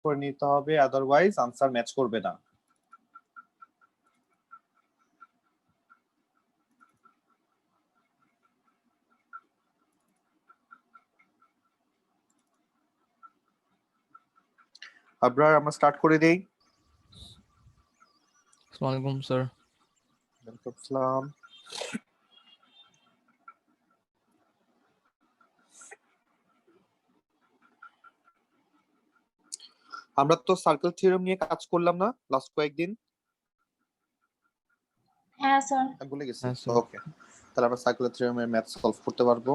করে নিতে হবে, আদারওয়াইজ আনসার ম্যাচ করবে না। আবরার আমরা স্টার্ট করে দেই। আসসালামু আলাইকুম স্যার। ওয়ালাইকুম আসসালাম। আমরা তো সার্কেল থিওরেম নিয়ে কাজ করলাম না লাস্ট কয়েকদিন? হ্যাঁ স্যার। আমি ভুলে গেছি। হ্যাঁ স্যার। ওকে, তাহলে আমরা সার্কেল থিওরেমের ম্যাথ সলভ করতে পারবো।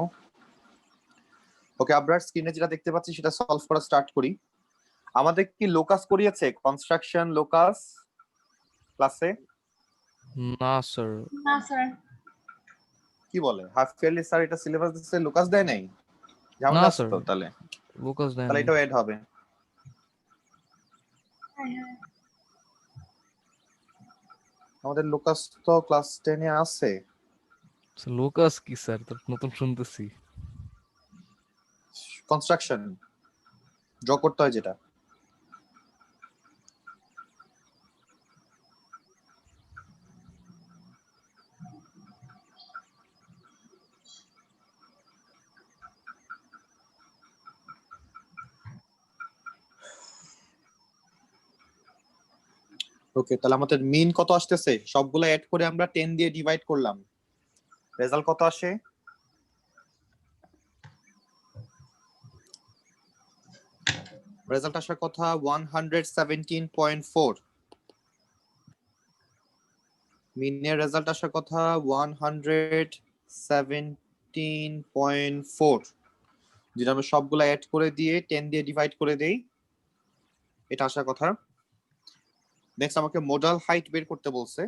ওকে, আবরার স্ক্রিনে যেটা দেখতে পাচ্ছি সেটা সলভ করা স্টার্ট করি। আমাদের কি লোকাস করিয়েছে কনস্ট্রাকশন লোকাস ক্লাসে? না স্যার। না স্যার। কি বলে হাফ ইয়ারলি স্যার এটা সিলেবাস দিচ্ছে, লোকাস দেয় নাই? না ঝামেলা আছে স্যার, তো তাহলে। লোকাস দেয় তাহলে নাই। এটাও এড হবে। হ্যাঁ হ্যাঁ। আমাদের লোকাস তো ক্লাস 10 এ আছে। লোকাস কি স্যার, তো নতুন শুনতেছি। কনস্ট্রাকশন ড্র করতে হয় যেটা। ওকে, তাহলে আমাদের মিন কত আসতেছে? সবগুলো অ্যাড করে আমরা 10 দিয়ে ডিভাইড করলাম, রেজাল্ট কত আসে? রেজাল্ট আসার কথা 117.4। মিনের রেজাল্ট আসার কথা 117.4। যেটা আমরা সবগুলো অ্যাড করে দিয়ে 10 দিয়ে ডিভাইড করে দেই, এটা আসার কথা। নেক্সট আমাকে মোডাল হাইট বের করতে বলছে।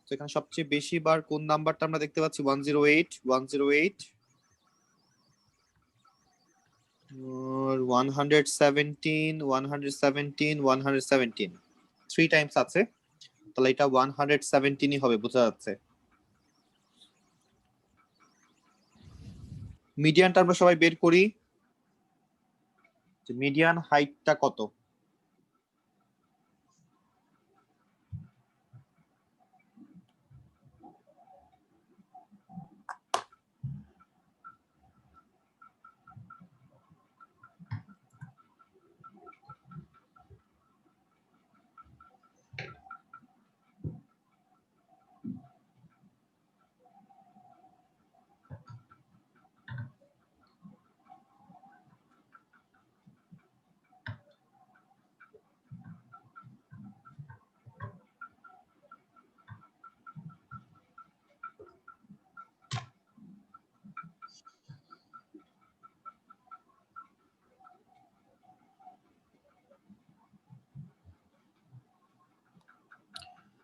তো এখানে সবচেয়ে বেশি বার কোন নাম্বারটা আমরা দেখতে পাচ্ছি? 108 108 और 117 117 117 3 টাইমস আছে, তাহলে এটা 117 ই হবে বোঝা যাচ্ছে। মিডিয়ানটা আমরা সবাই বের করি, যে মিডিয়ান হাইটটা কত।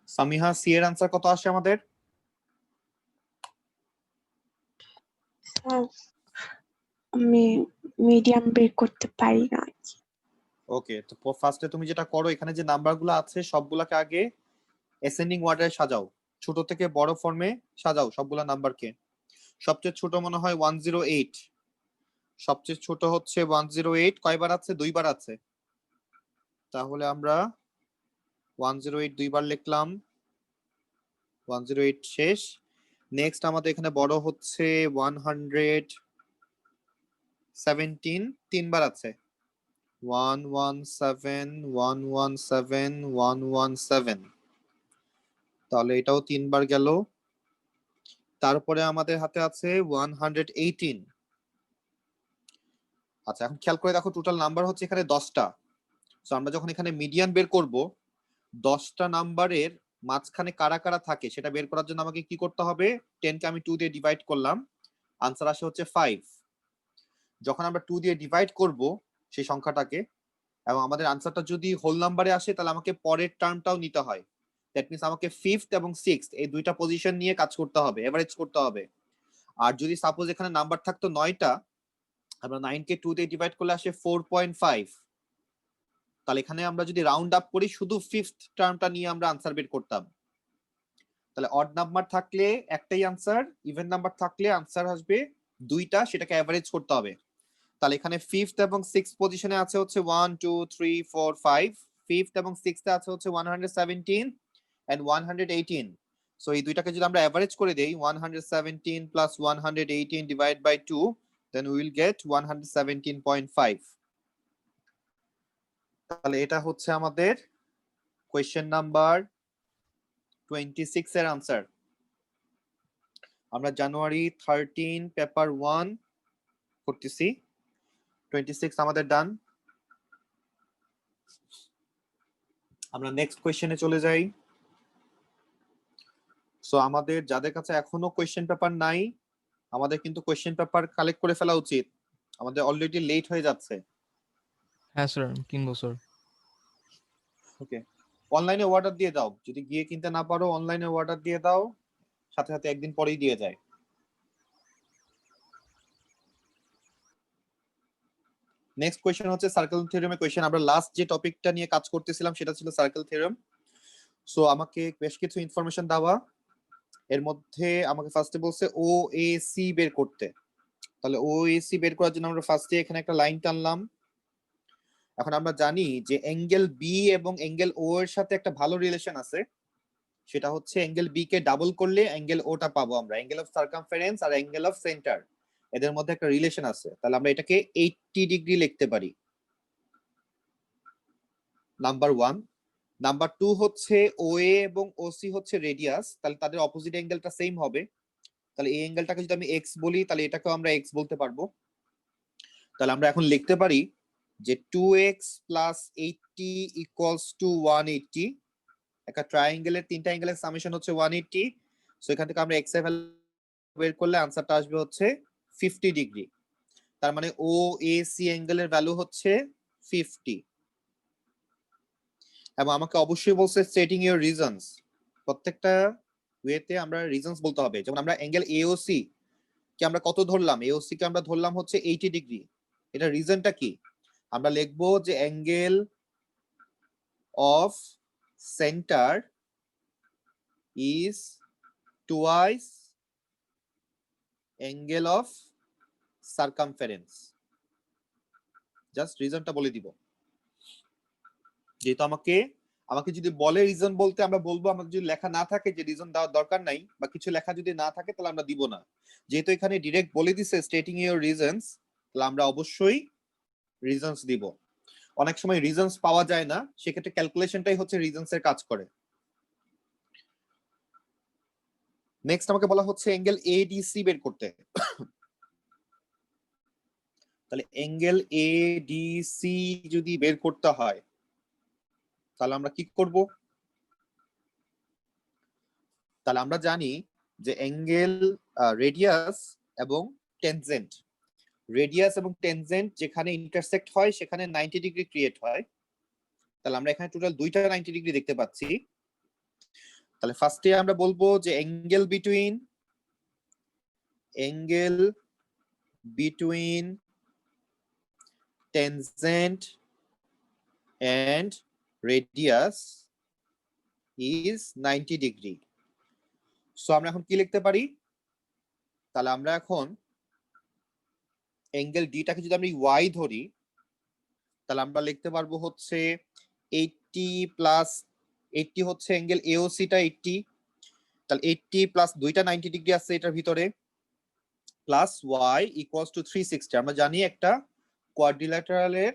সামিহা, সি এর আনসার কত আসে আমাদের? আমি মিডিয়াম বের করতে পারি না। ওকে, তো ফার্স্টে তুমি যেটা করো, এখানে যে নাম্বারগুলো আছে সবগুলোকে আগে অ্যাসেন্ডিং অর্ডারে সাজাও, ছোট থেকে বড় ফর্মে সাজাও সবগুলা নাম্বারকে। সবচেয়ে ছোট মনে হয় 108, সবচেয়ে ছোট হচ্ছে 108। কয়বার আছে? দুইবার আছে। তাহলে আমরা 108 দুইবার লিখলাম, 108 শেষ। নেক্সট আমাদের এখানে বড় হচ্ছে 117, তিনবার আছে, 117 117 117, তাহলে এটাও তিনবার গেল। তারপরে আমাদের হাতে আছে 118। আচ্ছা, এখন খেয়াল করে দেখো, টোটাল নাম্বার হচ্ছে এখানে 10টা। তো আমরা যখন এখানে মিডিয়ান বের করব, 10টা নাম্বারের মাঝখানে কারা কারা থাকে সেটা বের করার জন্য আমাকে কি করতে হবে? 10 কে আমি 2 দিয়ে ডিভাইড করলাম, আনসার আসে হচ্ছে 5। যখন আমরা 2 দিয়ে ডিভাইড করব সেই সংখ্যাটাকে, এবং আমাদের আনসারটা যদি হোল নাম্বারে আসে, তাহলে আমাকে পরের টার্মটাও নিতে হয়। দ্যাট মিন্স আমাকে 5th এবং 6th এই দুইটা পজিশন নিয়ে কাজ করতে হবে, এভারেজ করতে হবে। আর যদি সাপোজ এখানে নাম্বার থাকতো 9টা, আমরা 9 কে 2 দিয়ে ডিভাইড করলে আসে 4.5। তাহলে এখানে আমরা যদি রাউন্ড আপ করি, শুধু 5th টার্মটা নিয়ে আমরা আনসার বের করতাম। তাহলে অড নাম্বার থাকলে একটাই আনসার, ইভেন নাম্বার থাকলে আনসার আসবে দুইটা, সেটাকে এভারেজ করতে হবে। তাহলে এখানে ফিফথ এবং সিক্স পজিশনে আছে হচ্ছে 1 2 3 4 5, ফিফথ এবং সিক্সথে আছে হচ্ছে 117 এন্ড 118। সো এই দুইটাকে যদি আমরা এভারেজ করে দেই 117 plus 118 divide by 2, then we will get 117.5। তাহলে এটা হচ্ছে আমাদের কোয়েশ্চেন নাম্বার 26 এর আনসার। আমরা জানুয়ারি 13 পেপার 1 করতেছি, 26 আমাদের ডান। আমরা নেক্সট কোয়েশ্চেনে চলে যাই। সো আমাদের যাদের কাছে এখনো কোয়েশ্চেন পেপার নাই, আমাদের কিন্তু কোয়েশ্চেন পেপার কালেক্ট করে ফেলা উচিত, আমাদের অলরেডি লেট হয়ে যাচ্ছে। হ্যাঁ স্যার কিনবো স্যার। ওকে, অনলাইনে অর্ডার দিয়ে দাও, যদি গিয়ে কিনতে না পারো অনলাইনে অর্ডার দিয়ে দাও, সাথে সাথে একদিন পরেই দিয়ে যায়। নেক্সট কোয়েশ্চেন হচ্ছে সার্কেল থিওরেমের কোয়েশ্চেন। আমরা লাস্ট যে টপিকটা নিয়ে কাজ করতেছিলাম সেটা ছিল সার্কেল থিওরেম। সো আমাকে বেশ কিছু ইনফরমেশন দেওয়া, এর মধ্যে আমাকে ফার্স্টে বলছে ও এ সি বের করতে। তাহলে ও এ সি বের করার জন্য আমরা ফার্স্টে এখানে একটা লাইন টানলাম। এখন আমরা জানি যে অ্যাঙ্গেল বি এবং অ্যাঙ্গেল ও এর সাথে একটা ভালো রিলেশন আছে, সেটা হচ্ছে অ্যাঙ্গেল বি কে ডাবল করলে অ্যাঙ্গেল ওটা পাবো আমরা। অ্যাঙ্গেল অফ সার্কামফারেন্স আর অ্যাঙ্গেল অফ সেন্টার, এদের মধ্যে একটা রিলেশন আছে। তাহলে আমরা এটাকে 80 ডিগ্রি লিখতে পারি, নাম্বার 1। নাম্বার 2 হচ্ছে ও এ এবং ও সি হচ্ছে রেডিয়াস, তাহলে তাদের অপোজিট অ্যাঙ্গেলটা সেম হবে। তাহলে এই অ্যাঙ্গেলটাকে যদি আমি এক্স বলি, তাহলে এটাকেও আমরা এক্স বলতে পারবো। তাহলে আমরা এখন লিখতে পারি যে 2x প্লাস 80 ইকুয়ালস টু 180। একটা ট্রায়াঙ্গেলের তিনটা অ্যাঙ্গেলের সামেশন হচ্ছে 180। সো এখান থেকে আমরা এক্স এর ভ্যালু বের করলে আনসারটা আসবে হচ্ছে 50 ডিগ্রি। তার মানে ও এ সি অ্যাঙ্গেলের ভ্যালু হচ্ছে 50। এবং আমাকে অবশ্যই বলছে স্টেটিং ইওর রিজনস। প্রত্যেকটা ওয়েতে আমরা রিজনস বলতে হবে। যেমন আমরা অ্যাঙ্গেল এওসি কে আমরা কত ধরলাম, এওসি কে আমরা ধরলাম হচ্ছে 80 ডিগ্রি। এটা রিজনটা কি? আমরা লিখবো যে angle of centre is twice angle of circumference. Just রিজনটা বলে দিব। যেহেতু আমাকে যদি বলে রিজন বলতে, আমরা বলবো। আমাদের যদি লেখা না থাকে যে রিজন দেওয়ার দরকার নাই বা কিছু লেখা যদি না থাকে, তাহলে আমরা দিব না। যেহেতু এখানে ডিরেক্ট বলে দিছে স্টেটিং ইওর রিজনস, তাহলে আমরা অবশ্যই রিজনস দিব। অনেক সময় রিজনস পাওয়া যায় না, সেক্ষেত্রে ক্যালকুলেশনটাই হচ্ছে রিজনস এর কাজ করে। নেক্সট আমাকে বলা হচ্ছে অ্যাঙ্গেল এডিসি বের করতে। তাহলে অ্যাঙ্গেল এডিসি যদি বের করতে হয়, তাহলে আমরা কি করব? তাহলে আমরা জানি যে অ্যাঙ্গেল রেডিয়াস এবং টেনজেন্ট, রেডিয়াস এবং টেনজেন্ট যেখানে ইন্টারসেক্ট হয় সেখানে 90 ডিগ্রি ক্রিয়েট হয়। তাহলে আমরা এখানে টোটাল দুইটা 90 ডিগ্রি দেখতে পাচ্ছি। তাহলে ফার্স্টে আমরা বলবো যে angle between tangent and radius is 90 degree. So আমরা এখন কি লিখতে পারি? তাহলে আমরা এখন অ্যাঙ্গেল ডিটাকে যদি আমরা ওয়াই ধরি, তাহলে আমরা লিখতে পারবো হচ্ছে 80 প্লাস 80 হচ্ছে অ্যাঙ্গেল এওসি টা 80। তাহলে 80 প্লাস দুইটা 90 ডিগ্রি আছে এটার ভিতরে, প্লাস ওয়াই ইকুয়ালস টু 360। আমরা জানি একটা কোয়াড্রিল্যাটারালের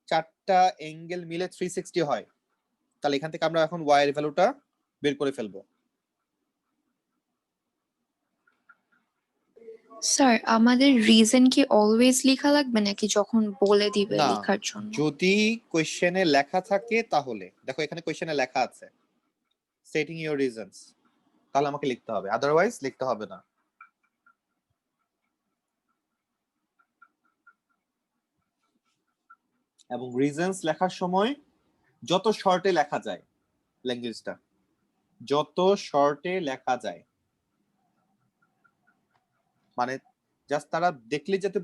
চারটা অ্যাঙ্গেল মিলে 360 হয়। তাহলে এখান থেকে আমরা এখন ওয়াই এর ভ্যালুটা বের করে ফেলবো। স্যার আমাদের রিজন কি অলওয়েজ লেখা লাগবে নাকি যখন বলে দিবে না, লেখার জন্য? যদি কোশ্চেনে লেখা থাকে তাহলে দেখো, এখানে কোশ্চেনে লেখা আছে স্টেটিং ইওর রিজনস, তাহলে আমাকে লিখতে হবে, আদারওয়াইজ লিখতে হবে না। এবং রিজনস লেখার সময় যত শর্টে লেখা যায়, ল্যাঙ্গুয়েজটা যত শর্টে লেখা যায়, মানে জাস্ট তারা দেখলে যাতে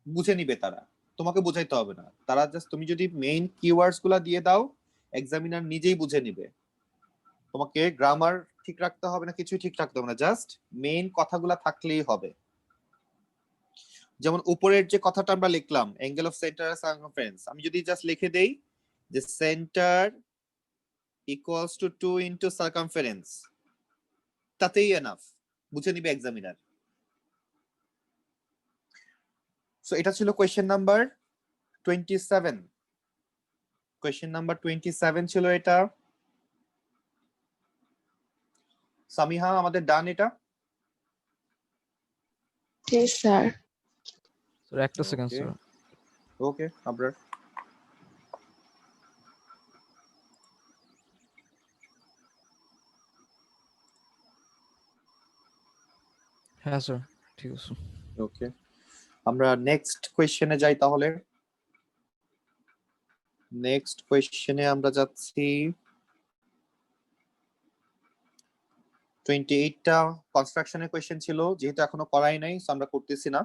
বুঝে নিবে, তারা তোমাকে বোঝাইতে হবে না। তারা জাস্ট তুমি যদি মেইন কিওয়ার্ডস গুলা দিয়ে দাও, এক্সামিনার নিজেই বুঝে নিবে। তোমাকে গ্রামার ঠিক রাখতে হবে না, কিছুই ঠিক রাখতে হবে না, জাস্ট মেইন কথাগুলা থাকলেই হবে। যেমন উপরের যে কথাটা আমরা লিখলাম অ্যাঙ্গেল অফ সেন্টার আর সার্কামফারেন্স, আমি যদি জাস্ট লিখে দেই যে centre equals to 2 into circumference, তাতেই এনাফ, বুঝে নিবে এক্সামিনার। সো এটা ছিল কোয়েশ্চেন নাম্বার 27। কোয়েশ্চেন নাম্বার 27 ছিল এটা। সামিহা আমাদের ডান এটা? Yes, sir. স্যার একটা সেকেন্ড Okay. স্যার। ওকে আবরার। হ্যাঁ স্যার ঠিক আছে। ওকে, আমরা নেক্সট কোয়েশ্চেনে যাই তাহলে। নেক্সট কোয়েশ্চেনে আমরা যাচ্ছি। 28টা কনস্ট্রাকশনের কোয়েশ্চেন ছিল, যেহেতু এখনো করাই নাই সো আমরা করতেছি না।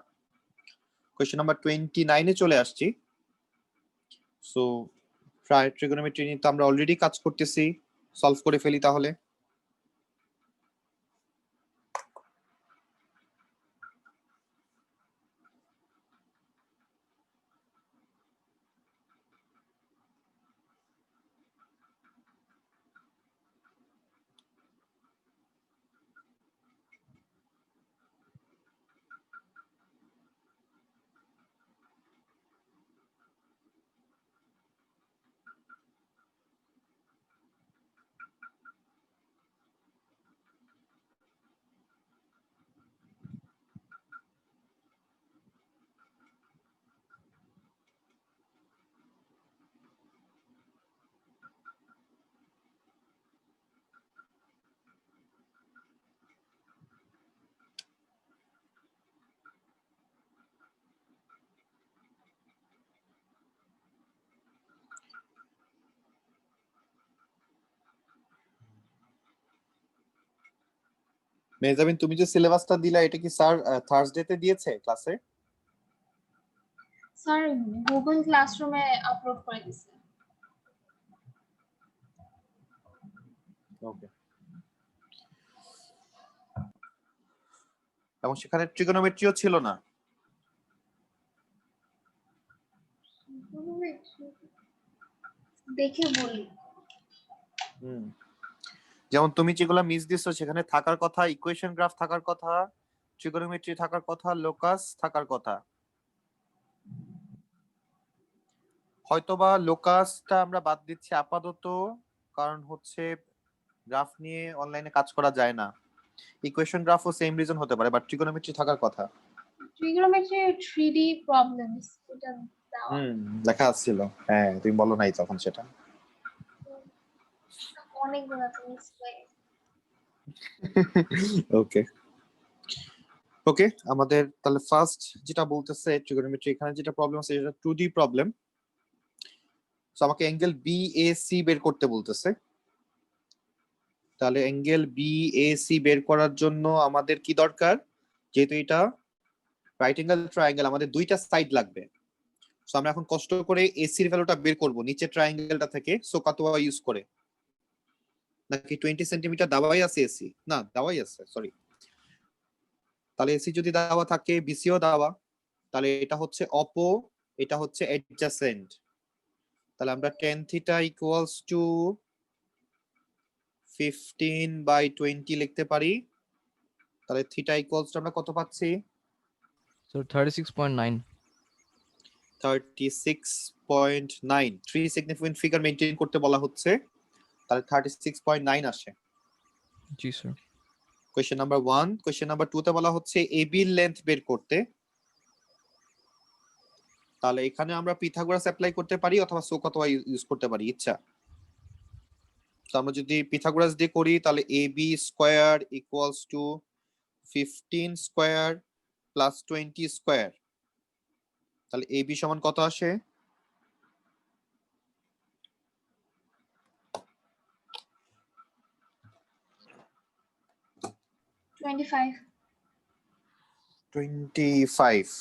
কোয়েশ্চেন নাম্বার 29 এ চলে আসছি। সো প্রায় ট্রিগোনোমেট্রি নিয়ে তো আমরা অলরেডি কাজ করতেছি, সলভ করে ফেলি তাহলে। মেহজাবিন, তুমি যে সিলেবাসটা দিলা এটা কি স্যার থার্সডেতে দিয়েছে ক্লাসে? স্যার গুগল ক্লাসরুমে আপলোড করে দিছে। ওকে। এবং সেখানে ট্রিগোনোমেট্রিও ছিল না? দেখে বলি। হুম, যেমন তুমি যেগুলো মিস দিছো সেখানে থাকার কথা ইকুয়েশন গ্রাফ থাকার কথা, ট্রিগোনোমেট্রি থাকার কথা, লোকাস থাকার কথা। হয়তোবা লোকাসটা আমরা বাদ দিচ্ছি আপাতত, কারণ হচ্ছে গ্রাফ নিয়ে অনলাইনে কাজ করা যায় না। ইকুয়েশন গ্রাফও সেম রিজন হতে পারে, বাট ট্রিগোনোমেট্রি থাকার কথা। ট্রিগোনোমেট্রি 3D প্রবলেমস এটা দেওয়া। লেখা আসছিল, হ্যাঁ তুমি বলো নাই তখন সেটা। অনেকগুলো আছে মিস হয়ে। ওকে ওকে, আমাদের তাহলে ফার্স্ট যেটা বলতেছে ট্রিগোনোমেট্রি, এখানে যেটা প্রবলেম আছে সেটা 2D প্রবলেম। সো আমাকে অ্যাঙ্গেল বিএসি বের করতে বলতেছে। তাহলে অ্যাঙ্গেল বিএসি বের করার জন্য আমাদের কি দরকার? যেহেতু এটা রাইট অ্যাঙ্গেল ট্রায়াঙ্গেল, আমাদের দুইটা সাইড লাগবে। সো আমরা এখন কষ্ট করে এসি এর ভ্যালুটা বের করব নিচে ট্রায়াঙ্গেলটা থেকে সোকাতোয়া ইউজ করে। নাকি 20 সেন্টিমিটার দেওয়াই আছে এসি? না দেওয়াই আছে, সরি। তাহলে এসি যদি দেওয়া থাকে, বিসিও দেওয়া, তাহলে এটা হচ্ছে অপো, এটা হচ্ছে অ্যাডজাসেন্ট। তাহলে আমরা tan থিটা ইকুয়ালস টু 15/20 লিখতে পারি। তাহলে থিটা ইকুয়ালস টু আমরা কত পাচ্ছি? স্যার 36.9। 36.9। 3 সিগনিফিকেন্ট ফিগার মেইনটেইন করতে বলা হচ্ছে, তাহলে 36.9 আসে। জি sir. Question number 1। Question number 2 তে বলা হচ্ছে এবি এর লেন্থ বের করতে। তাহলে এখানে আমরা পিথাগোরাস অ্যাপ্লাই করতে পারি অথবা সোকাতোয়া ইউজ করতে পারি, ইচ্ছা। তো আমরা যদি পিথাগোরাস দিয়ে করি তাহলে AB square equals to 15 square plus 20 square. তাহলে এবি সমান কত আসে? 25। 25।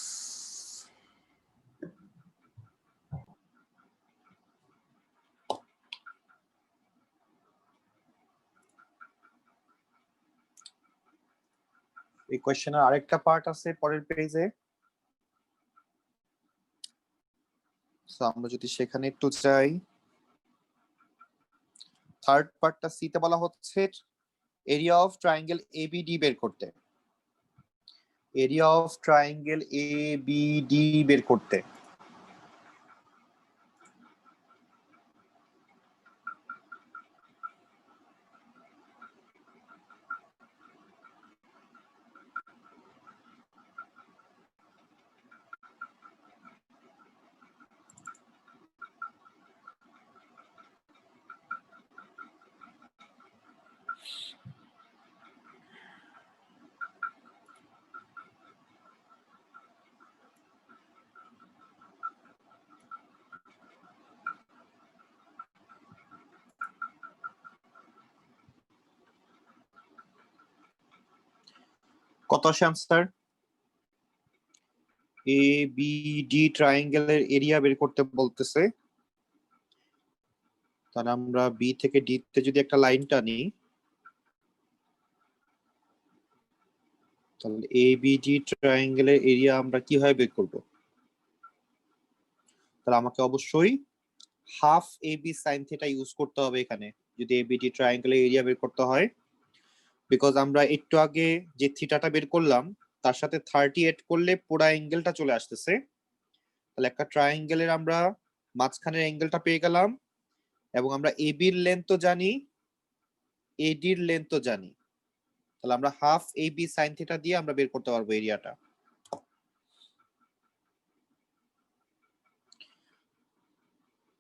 এই কোয়েশ্চেনের আরেকটা পার্ট আছে পরের পেজে। সো আমরা যদি সেখানে একটু যাই, থার্ড পার্টটা সি তে বলা হচ্ছে এরিয়া অফ ট্রায়াঙ্গেল এবিডি বের করতে। এরিয়া অফ ট্রায়াঙ্গেল এবিডি বের করতে। কত আসে answer? A B D ট্রায়াঙ্গেলের area বের করতে বলতেছে। তাহলে আমরা বি থেকে ডি তে যদি একটা লাইন টানি, তাহলে এ বি ডি ট্রায়াঙ্গেলের এরিয়া আমরা কিভাবে বের করব? তাহলে আমাকে অবশ্যই half A B sine theta use করতে হবে এখানে, যদি এ বি ডি ট্রায়াঙ্গেলের এরিয়া বের করতে হয়। বিকজ আমরা একটু আগে যে থিটাটা বের করলাম তার সাথে 30 এড করলে পুরো অ্যাঙ্গেলটা চলে আসতেছে। তাহলে একটা ট্রায়াঙ্গেলের আমরা মাঝখানের অ্যাঙ্গেলটা পেয়ে গেলাম, এবং আমরা এবি এর লেন্থও জানি, এডি এর লেন্থও জানি। তাহলে আমরা half A B sine theta দিয়ে আমরা বের করতে পারবো এরিয়াটা।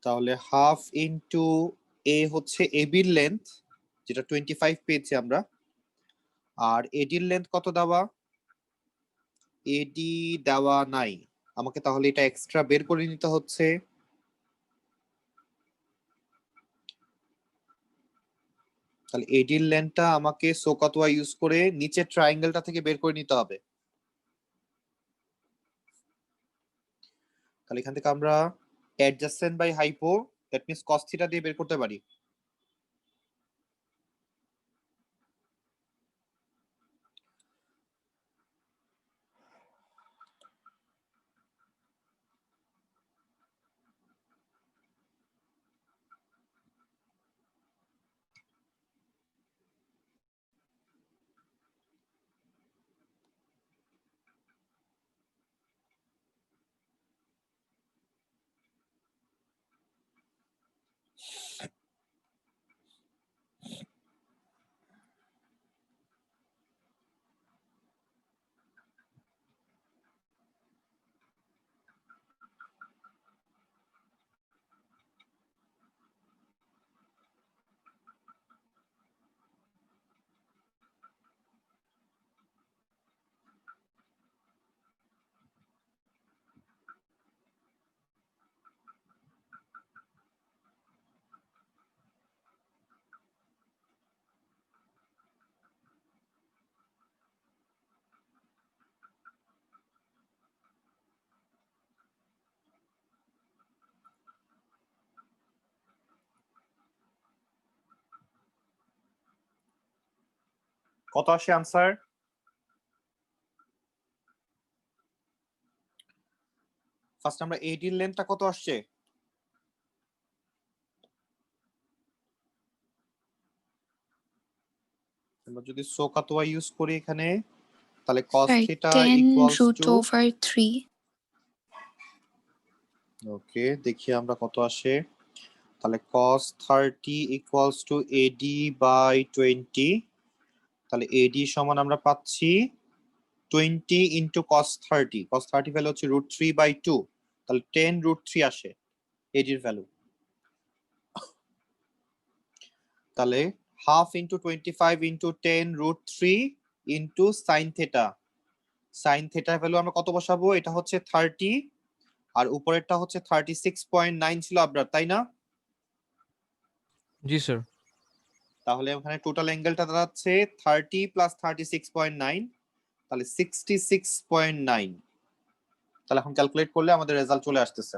তাহলে হাফ ইনটু এ হচ্ছে এবি এর লেন্থ, যেটা 25 পেয়েছি আমরা, আর এডি এর লেন্থ কত দেওয়া? এডি দেওয়া নাই আমাকে, তাহলে এটা এক্সট্রা বের করে নিতে হচ্ছে। তাহলে এডির লেন্থটা আমাকে সোকাতোয়া ইউজ করে নিচের ট্রায়াঙ্গেলটা থেকে বের করে নিতে হবে। তাহলে এখান থেকে আমরা adjacent by hypo, that means cos theta দিয়ে বের করতে পারি। কত আসে আনসার? ফার্স্ট আমরা এডির লেন্থটা কত আসছে? আমরা যদি সোকাতোয়া ইউজ করি এখানে, তাহলে cos Right, theta 10 equals root two, over 3. Okay দেখি আমরা কত আসে। তাহলে cos 30 equals to AD by 20। তাহলে এডি সমান আমরা পাচ্ছি 20 ইন্টু cos 30। cos 30 ভ্যালু হচ্ছে √3/2, তাহলে 10 √3 আসে এডির ভ্যালু। তাহলে half into 25 into 10 √3 into sine theta. Sine থেটার ভ্যালু আমরা কত বসাবো? এটা হচ্ছে 30 আর উপরেরটা হচ্ছে 36.9 ছিল আপনার, তাই না? জি স্যার। তাহলে ওখানে টোটাল অ্যাঙ্গেলটা দাঁড়াচ্ছে 30 প্লাস 36.9, তাহলে 66.9। তাহলে এখন ক্যালকুলেট করলে আমাদের রেজাল্ট চলে আসতেছে।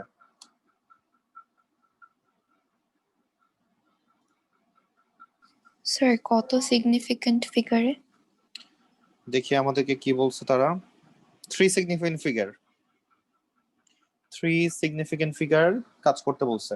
Sir, কত significant figure? দেখি আমাদেরকে কি বলছে তারা। 3 সিগনিফিকেন্ট ফিগার। 3 সিগনিফিকেন্ট ফিগার কাজ করতে বলছে।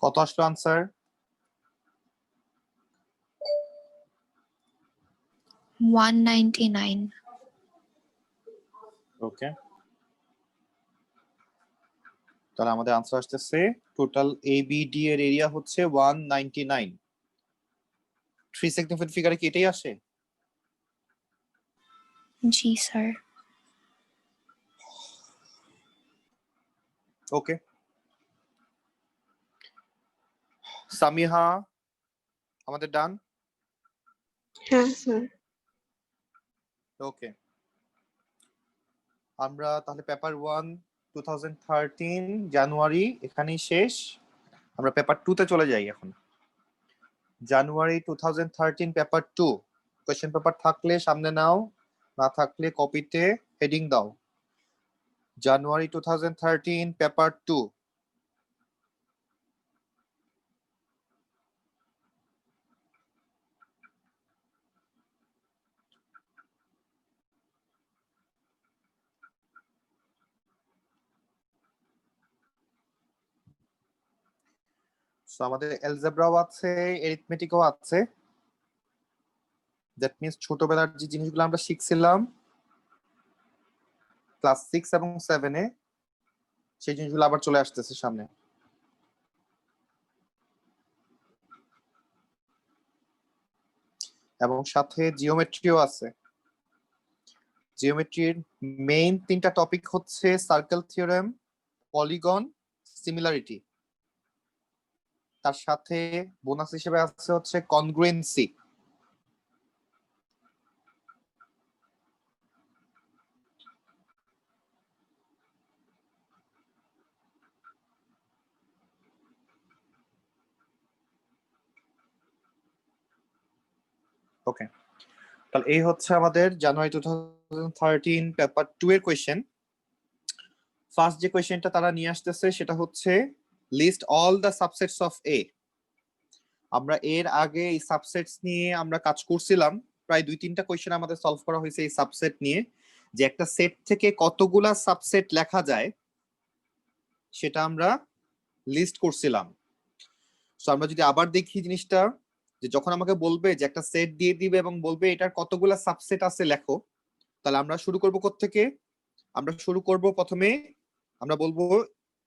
কত আসলো আনসার? 199. ওকে, তাহলে আমাদের আনসার আসতেছে টোটাল এবিডি এর এরিয়া হচ্ছে 199। 3 সিগনিফিকেন্ট ফিগারে কি এটাই আসে? জি স্যার। ওকে, সামিহা আমাদের ডান। হ্যাঁ স্যার। ওকে, আমরা তাহলে পেপার 1 2013 জানুয়ারি এখানেই শেষ। আমরা পেপার 2 তে চলে যাই এখন। জানুয়ারি 2013 পেপার 2, কোশ্চেন পেপার থাকলে সামনে নাও, না থাকলে কপিতে হেডিং দাও। জানুয়ারি 2013 পেপার 2। সো আমাদের অ্যালজেব্রাও আছে, এরিথমেটিকও আছে। দ্যাট মিন্স ছোটবেলার যে জিনিসগুলো আমরা শিখছিলাম ক্লাস 6 এবং 7 এ, সেই জিনিসগুলো আবার চলে আসতেছে সামনে। এবং সাথে জিওমেট্রিও আছে। জিওমেট্রির মেইন 3টা টপিক হচ্ছে সার্কেল থিওরেম, পলিগন, সিমিলারিটি। তার সাথে বোনাস হিসেবে আছে হচ্ছে কনগ্রুয়েন্সি। ওকে, তাহলে এই হচ্ছে আমাদের জানুয়ারি 2013 পেপার 2 এর কোয়েশ্চেন। ফার্স্ট যে কোয়েশ্চেনটা তারা নিয়ে আসতেছে সেটা হচ্ছে list all the subsets of A. আমরা এর আগে এই সাবসেটস নিয়ে আমরা কাজ করছিলাম, প্রায় 2-3টা কোয়েশ্চেন আমাদের সলভ করা হয়েছে এই সাবসেট নিয়ে, যে একটা সেট থেকে কতগুলা সাবসেট লেখা যায় সেটা আমরা লিস্ট করছিলাম। সো আমরা যদি আবার দেখি জিনিসটা, যে যখন আমাকে বলবে যে একটা সেট দিয়ে দিবে এবং বলবে এটার কতগুলা সাবসেট আছে লেখো, তাহলে আমরা শুরু করব কোত্থেকে? আমরা শুরু করব প্রথমে, আমরা বলবো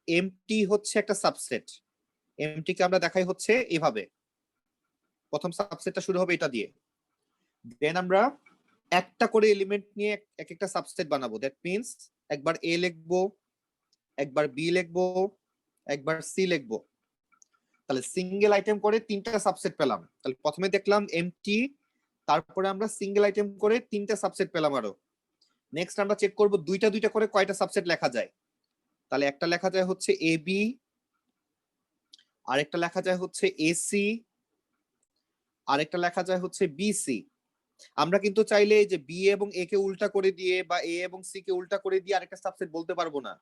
এমটি হচ্ছে একটা সাবসেট। এমটি কে আমরা দেখাই হচ্ছে এভাবে, প্রথম সাবসেটটা শুরু হবে এটা দিয়ে। দেন আমরা একটা করে এলিমেন্ট নিয়ে এক একটা সাবসেট বানাবো। দ্যাট মিন্স একবার এ লিখবো, একবার বি লিখবো, একবার সি লিখবো। তাহলে সিঙ্গেল আইটেম করে 3টা সাবসেট পেলাম। তাহলে প্রথমে দেখলাম এমটি, তারপরে আমরা সিঙ্গেল আইটেম করে 3টা সাবসেট পেলাম আরো। নেক্সট আমরা চেক করব দুইটা দুইটা করে কয়টা সাবসেট লেখা যায়। তাহলে একটা লেখা যায় হচ্ছে এ বি, আরেকটা লেখা যায় হচ্ছে এসি, আরেকটা লেখা যায় হচ্ছে বিসি। আমরা কিন্তু চাইলে যে বি এবং এ কে উল্টা করে দিয়ে বা এ এবং সি কে উল্টা করে দিয়ে আরেকটা সাবসেট বলতে পারবো না,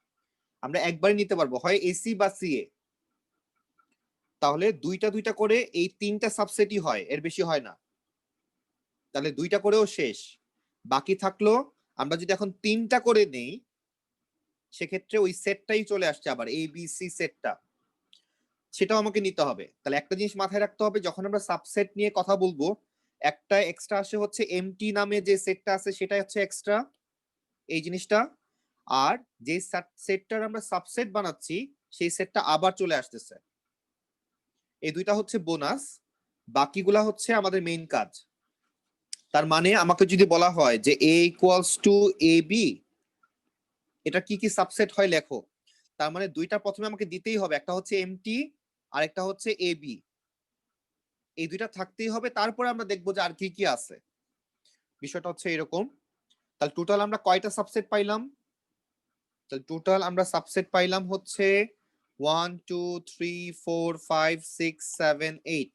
আমরা একবারই নিতে পারবো, হয় এসি বা সি এ। তাহলে দুইটা দুইটা করে এই 3টা সাবসেটই হয়, এর বেশি হয় না। তাহলে দুইটা করেও শেষ, বাকি থাকলো আমরা যদি এখন 3টা করে নেই সেক্ষেত্রে ওই সেটটাই চলে আসছে আবার এ বি সি সেটটা, সেটাও আমাকে নিতে হবে। তাহলে একটা জিনিস মাথায় রাখতে হবে, যখন আমরা সাবসেট নিয়ে কথা বলবো, একটা এক্সট্রা আসে হচ্ছে এমটি নামে যে সেটটা আছে সেটা হচ্ছে এক্সট্রা এই জিনিসটা, আর যে সেটটার আমরা সাবসেট বানাচ্ছি সেই সেটটা আবার চলে আসতেছে। এই দুইটা হচ্ছে বোনাস, বাকিগুলা হচ্ছে আমাদের মেইন কাজ। তার মানে আমাকে যদি বলা হয় যে a equals to A B, এটা কি কি সাবসেট হয় লেখো, তার মানে দুইটা প্রথমে আমাকে দিতেই হবে, একটা হচ্ছে এমটি আর একটা হচ্ছে এ বি। এই দুইটা থাকতেই হবে, তারপরে আমরা দেখবো যে আর কি কি আছে। বিষয়টা হচ্ছে এরকম। তাহলে টোটাল আমরা কয়টা সাবসেট পাইলাম? তাহলে টোটাল আমরা সাবসেট পাইলাম হচ্ছে 1 2 3 4 5 6 7 8।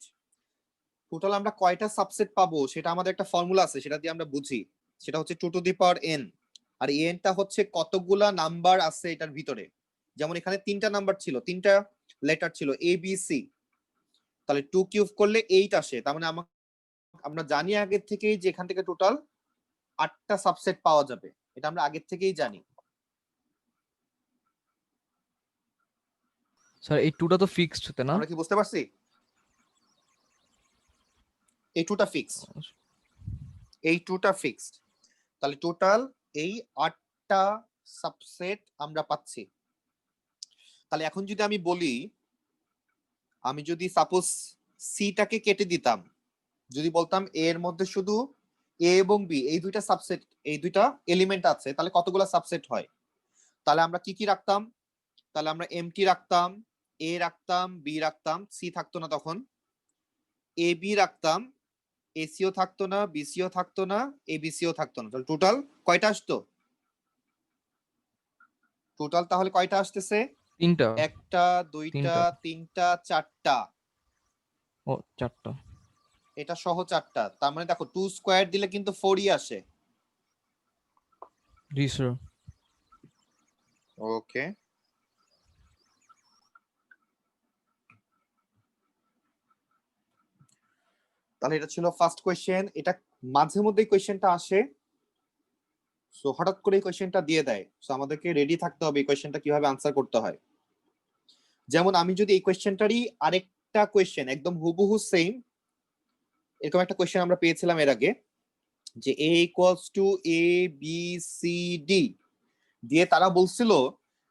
টোটাল আমরা কয়টা সাবসেট পাবো সেটা আমাদের একটা ফর্মুলা আছে, সেটা দিয়ে আমরা বুঝি। সেটা হচ্ছে 2 টু দি পাওয়ার n। আর এনটা হচ্ছে কতগুলা নাম্বার আছে এটার ভিতরে। যেমন এখানে 3টা নাম্বার ছিল, 3টা লেটার ছিল এ বি সি। তাহলে 2 কিউব করলে 8 আসে। তার মানে আমরা জানি আগে থেকেই যে এখান থেকে টোটাল 8টা সাবসেট পাওয়া যাবে, এটা আমরা আগে থেকেই জানি। স্যার এই টুটা তো ফিক্সড হতে না? আমরা কি বুঝতে পারছি? এই টুটা ফিক্স, এই টুটা ফিক্সড। তাহলে টোটাল এই 8টা সাবসেট আমরা পাচ্ছি। তাহলে এখন যদি আমি বলি, আমি যদি সাপোজ সিটাকে কেটে দিতাম, যদি বলতাম এ এর মধ্যে শুধু এ এবং বি এই দুইটা সাবসেট, এই দুইটা এলিমেন্ট আছে, তাহলে কতগুলো সাবসেট হয়? তাহলে আমরা কি কি রাখতাম? তাহলে আমরা এমটি রাখতাম, এ রাখতাম, বি রাখতাম, সি থাকতো না তখন, এ বি রাখতাম, এসিও থাকতো না, বিসিও থাকতো না, এবিসিও থাকতো না। তাহলে টোটাল কয়টা আসতো? টোটাল তাহলে কয়টা আসতেছে? 3টা। একটা, দুইটা, 3টা। 3টা, 4টা। ও 4টা। এটা সহ 4টা। তার মানে দেখো 2 স্কয়ার দিলে কিন্তু 4ই আসে। জি স্যার। ওকে, তাহলে এটা ছিল ফার্স্ট কোয়েশ্চেন। এটা মাঝে মধ্যে কোয়েশ্চেনটা আসে, সো হঠাৎ করে এই কোয়েশ্চেনটা দিয়ে দেয়, সো আমাদেরকে রেডি থাকতে হবে এই কোয়েশ্চেনটা কিভাবে আনসার করতে হয়। যেমন আমি যদি এই কোয়েশ্চেনটারই আরেকটা কোয়েশ্চেন একদম হুবহু সেম, এরকম একটা কোয়েশ্চেন আমরা পেয়েছিলাম এর আগে, যে a equals to A B C D দিয়ে তারা বলছিল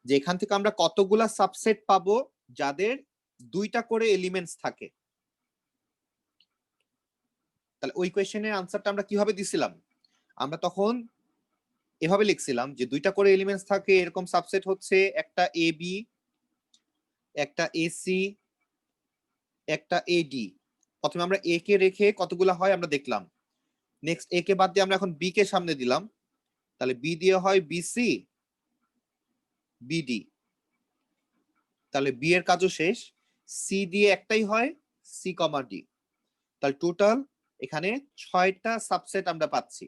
যে এখান থেকে আমরা কতগুলা সাবসেট পাবো যাদের দুইটা করে এলিমেন্টস থাকে। তাহলে ওই কোয়েশ্চেনের আনসারটা আমরা কিভাবে দিছিলাম? আমরা তখন এভাবে লিখছিলাম যে দুইটা করে এলিমেন্টস থাকে এরকম সাবসেট হচ্ছে একটা এ বি, একটা এসি, একটা এডি। প্রথমে আমরা এ কে রেখে কতগুলা হয় আমরা দেখলাম। নেক্সট এ কে বাদ দিয়ে আমরা এখন বি কে সামনে দিলাম, তাহলে বি দিয়ে হয় বিসি, বিডি। তাহলে বি এর কাজও শেষ। সি দিয়ে একটাই হয়, সি কমা ডি। তাহলে টোটাল এখানে 6টা সাবসেট আমরা পাচ্ছি।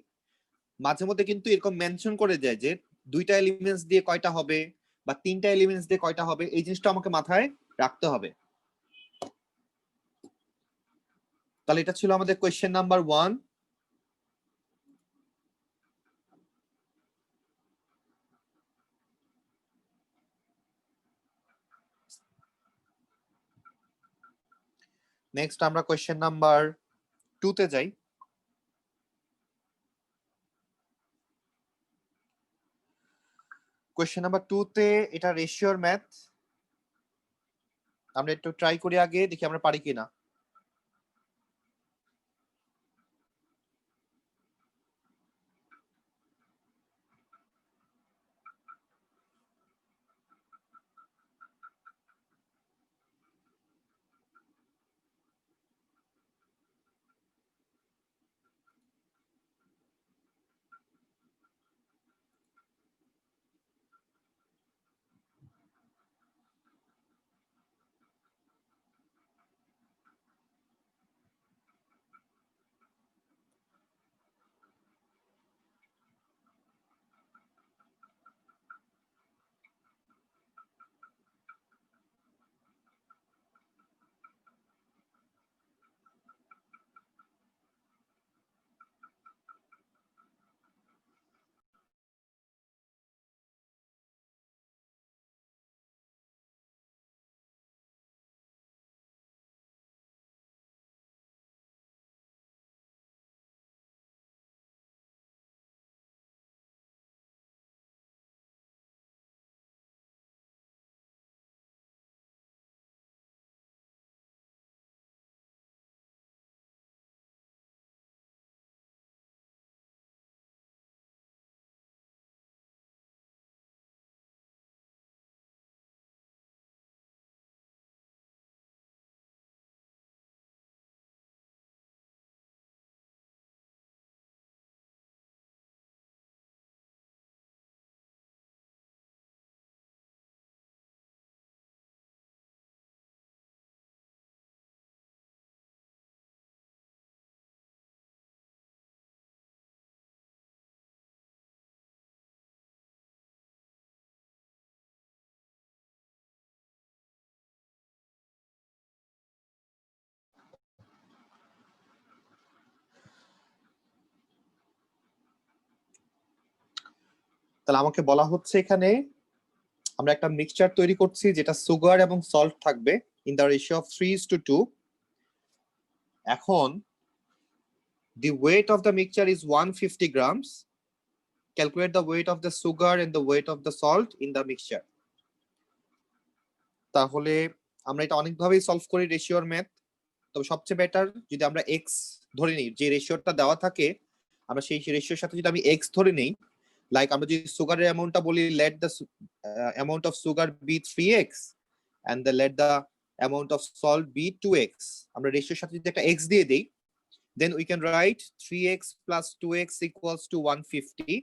মাঝে মধ্যে কিন্তু এরকম মেনশন করে যায় যে দুইটা এলিমেন্টস দিয়ে কয়টা হবে বা 3টা এলিমেন্টস দিয়ে কয়টা হবে, এই জিনিসটা আমাকে মাথায় রাখতে হবে। তাহলে এটা ছিল আমাদের কোয়েশ্চেন নাম্বার 1। নেক্সট আমরা কোয়েশ্চেন নাম্বার 2 তে যাই। কোয়েশ্চেন নাম্বার 2 তে এটা রেশিওর ম্যাথ। আমরা একটু ট্রাই করি আগে, দেখি আমরা পারি কিনা। তাহলে আমাকে বলা হচ্ছে এখানে আমরা একটা মিক্সচার তৈরি করছি যেটা সুগার এবং সল্ট থাকবে ইন দ্য রেশিও অফ 3:2। এখন the weight of the mixture is 150 grams. Calculate the weight of the sugar and the weight of the salt in the mixture. তাহলে আমরা এটা অনেকভাবেই সলভ করি রেশিওর ম্যাথ, তবে সবচেয়ে বেটার যদি আমরা এক্স ধরে নিই, যে রেশিওটা দেওয়া থাকে আমরা সেই রেশিওর সাথে যদি আমি এক্স ধরে নিই, লাইক আমরা যদি সুগারের অ্যামাউন্টটা বলি let the amount of sugar be 3x and the let the amount of salt be 2x, আমরা রেশিওর সাথে যদি একটা x দিয়ে দেই, then we can write 3x plus 2x equals to 150.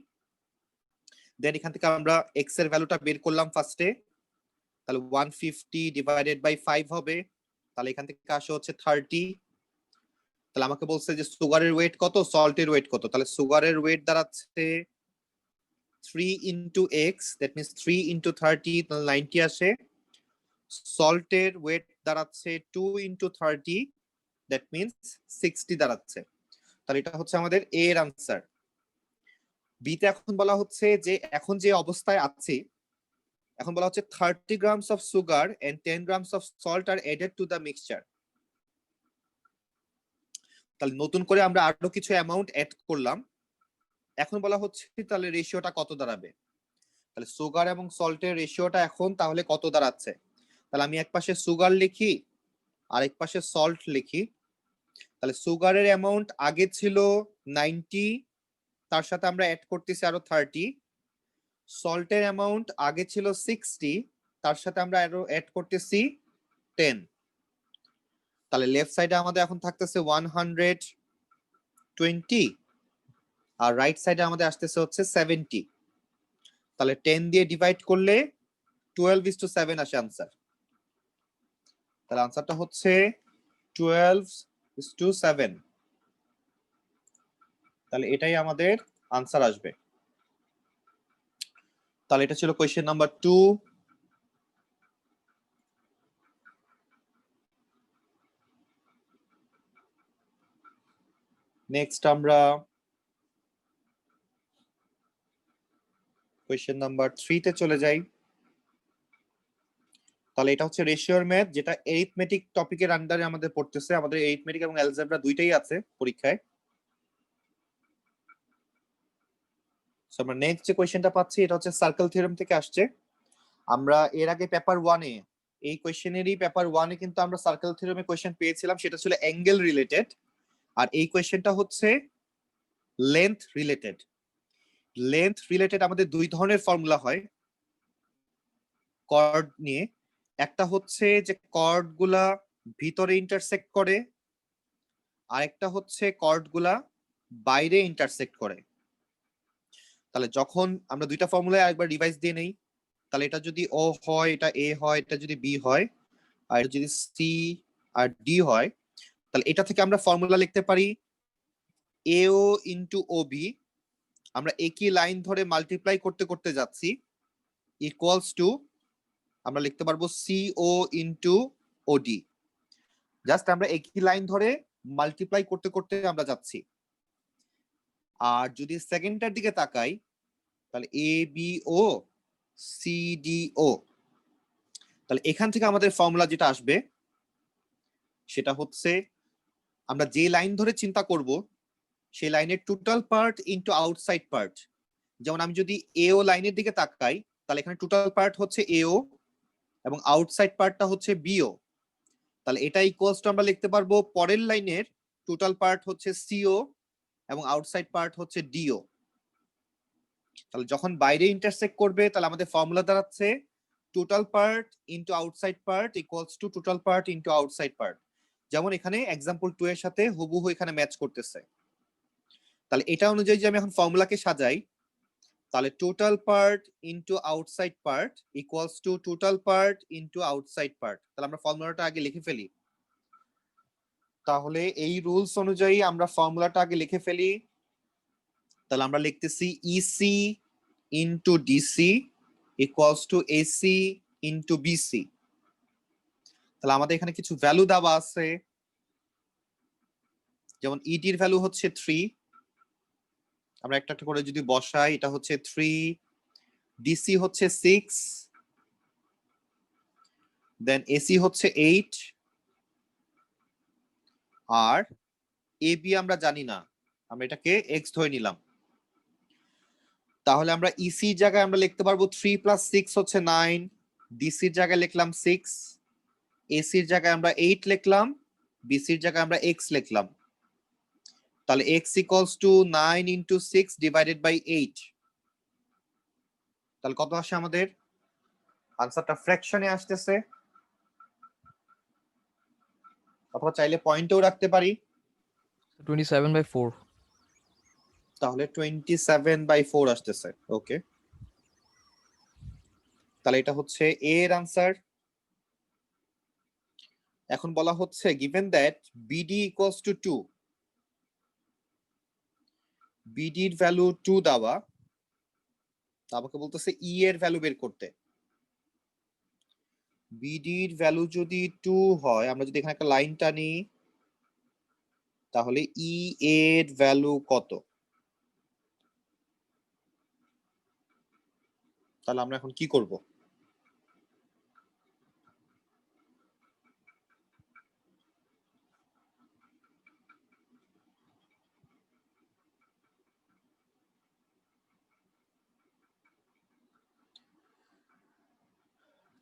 then এখান থেকে আমরা x এর ভ্যালুটা বের করলাম ফার্স্টে, তাহলে 150 ডিভাইডেড বাই 5 হবে, তাহলে এখান থেকে আসে হচ্ছে 30। তাহলে আমাকে বলছে যে সুগারের ওয়েট কত, সল্টের ওয়েট কত, তাহলে সুগারের ওয়েট দাঁড়াচ্ছে 3 into x, that means 3 into 30, তাহলে 90 আসে। সল্টের ওয়েট দাঁড়াচ্ছে 2 into 30, that means 60 দাঁড়াচ্ছে। তাহলে এটা হচ্ছে আমাদের এ এর আনসার। বি তে এখন বলা হচ্ছে যে এখন যে অবস্থায় আছে, এখন বলা হচ্ছে 30 grams of sugar and 10 grams of salt are added to the mixture. তাহলে নতুন করে আমরা আরো কিছু অ্যামাউন্ট অ্যাড করলাম, এখন বলা হচ্ছে তাহলে রেশিওটা কত দাঁড়াবে। তাহলে সুগার এবং সল্টের রেশিওটা এখন তাহলে কত দাঁড়াচ্ছে, তাহলে আমি এক পাশে সুগার লিখি আর এক পাশে সল্ট লিখি। তাহলে সুগারের অ্যামাউন্ট আগে ছিল 90, তার সাথে আমরা অ্যাড করতেছি আরো 30। সল্টের অ্যামাউন্ট আগে ছিল 60, তার সাথে আমরা আরো অ্যাড করতেছি 10। তাহলে লেফট সাইডে আমাদের এখন থাকতেছে 120 আর রাইট সাইডে আমাদের আসতেছে হচ্ছে 70। তাহলে 10 দিয়ে ডিভাইড করলে 12:7 আসে আনসার। তাহলে আনসারটা হচ্ছে 12:7। তাহলে এটাই আমাদের আনসার আসবে। তাহলে এটা ছিল কোয়েশ্চেন নাম্বার 2। নেক্সট আমরা কোয়েশ্চেন নাম্বার 3 তে চলে যাই। তাহলে এটা হচ্ছে রেশিওর ম্যাথ, যেটা এরিথমেটিক টপিকের আন্ডারে আমাদের পড়তেছে। আমাদের এরিথমেটিক এবং অ্যালজেব্রা দুইটাই আছে পরীক্ষায়। সো আমরা নেক্সট যে কোয়েশ্চেনটা পাচ্ছি এটা হচ্ছে সার্কেল থিওরেম থেকে আসছে। আমরা এর আগে পেপার 1 এ এই কোয়েশ্চেনেরই পেপার 1 এ কিন্তু আমরা সার্কেল থিওরেমে কোয়েশ্চেন পেয়েছিলাম, সেটা ছিল অ্যাঙ্গেল রিলেটেড। আর এই কোয়েশ্চেনটা হচ্ছে লেন্থ রিলেটেড। লেন্থ রিলেটেড আমাদের দুই ধরনের ফর্মুলা হয় কর্ড নিয়ে। একটা হচ্ছে যে কর্ড গুলা ভিতরে ইন্টারসেক্ট করে, আরেকটা হচ্ছে কর্ড গুলা বাইরে ইন্টারসেক্ট করে। তাহলে যখন আমরা দুইটা ফর্মুলায় আরেকবার রিভাইজ দিয়ে নেই, তাহলে এটা যদি ও হয়, এটা এ হয়, এটা যদি বি হয়, আর এটা যদি সি আর ডি হয়, তাহলে এটা থেকে আমরা ফর্মুলা লিখতে পারি এও ইন্টু ও বি। আমরা একই লাইন ধরে মাল্টিপ্লাই করতে করতে যাচ্ছি, ইকুয়ালস টু আমরা লিখতে পারবো সিও ইন্টু ওডি। জাস্ট আমরা একই লাইন ধরে মাল্টিপ্লাই করতে করতে আমরা যাচ্ছি। আর যদি সেকেন্ডটার দিকে তাকাই, তাহলে A B O C D ও, তাহলে এখান থেকে আমাদের ফর্মুলা যেটা আসবে সেটা হচ্ছে আমরা যে লাইন ধরে চিন্তা করব সেই লাইনের total part into outside part. যেমন আমি যদি এও লাইনের দিকে তাকাই, তাহলে এখানে টোটাল পার্ট হচ্ছে এও এবং আউটসাইড পার্টটা হচ্ছে বিও। তাহলে এটা ইকুয়ালস টু আমরা লিখতে পারবো পরের লাইনের টোটাল পার্ট হচ্ছে সিও এবং আউটসাইড পার্ট হচ্ছে ডিও। তাহলে যখন বাইরে ইন্টারসেক্ট করবে তাহলে আমাদের ফর্মুলা দাঁড়াচ্ছে total part into outside part equals to total part into outside part. যেমন এখানে এক্সাম্পল 2 এর সাথে হুবহু এখানে ম্যাচ করতেছে। তাহলে এটা অনুযায়ী যে আমি এখন ফর্মুলাকে সাজাই, তাহলে total part into outside part equals to total part into outside part. তাহলে আমরা ফর্মুলাটা আগে লিখে ফেলি। তাহলে এই রুলস অনুযায়ী আমরা ফর্মুলাটা আগে লিখে ফেলি। তাহলে আমরা লিখতেছি EC into DC equals to AC into BC. তাহলে আমাদের এখানে কিছু ভ্যালু দেওয়া আছে, যেমন ইডির ভ্যালু হচ্ছে 3, আমরা একটা একটা করে যদি বসাই, এটা হচ্ছে 3, ডিসি হচ্ছে 6, দেন এসি হচ্ছে 8, আর এবি আমরা জানি না, আমরা এটাকে এক্স ধরে নিলাম। তাহলে আমরা ইসি জায়গায় আমরা লিখতে পারবো 3 + 6 হচ্ছে 9, ডিসির জায়গায় লিখলাম 6, এসির জায়গায় আমরা 8 লিখলাম, বিসির জায়গায় আমরা এক্স লিখলাম। তাহলে x = 9 × 6 / 8। তাহলে কত আসে আমাদের? আনসারটা ফ্র্যাকশনে আসতেছে, অথবা চাইলে পয়েন্টেও রাখতে পারি। 27/4। তাহলে 27/4 আসতেছে। ওকে, তাহলে এটা হচ্ছে এ এর আনসার। এখন বলা হচ্ছে given that BD = 2, BD এর ভ্যালু 2 দেওয়া, আমাকে বলতেছে ই এর ভ্যালু বের করতে। BD এর ভ্যালু যদি 2 হয়, আমরা যদি এখানে একটা লাইন টানি, তাহলে ই এর ভ্যালু কত? তাহলে আমরা এখন কি করব?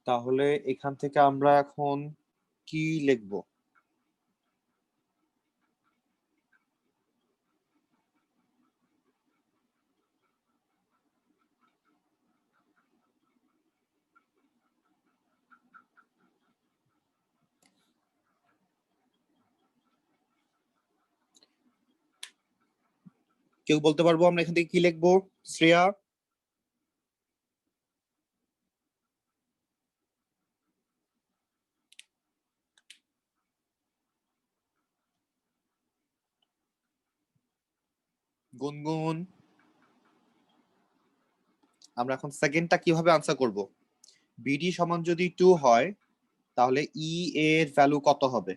তাহলে এখান থেকে আমরা এখন কি লিখব? কেউ বলতে পারবো আমরা এখান থেকে কি লিখবো? শ্রেয়া? গুনগুন? আমরা এখন সেকেন্ডটা কিভাবে আনসার করব? বিডি সমান যদি 2 হয়, তাহলে ই এর ভ্যালু কত হবে?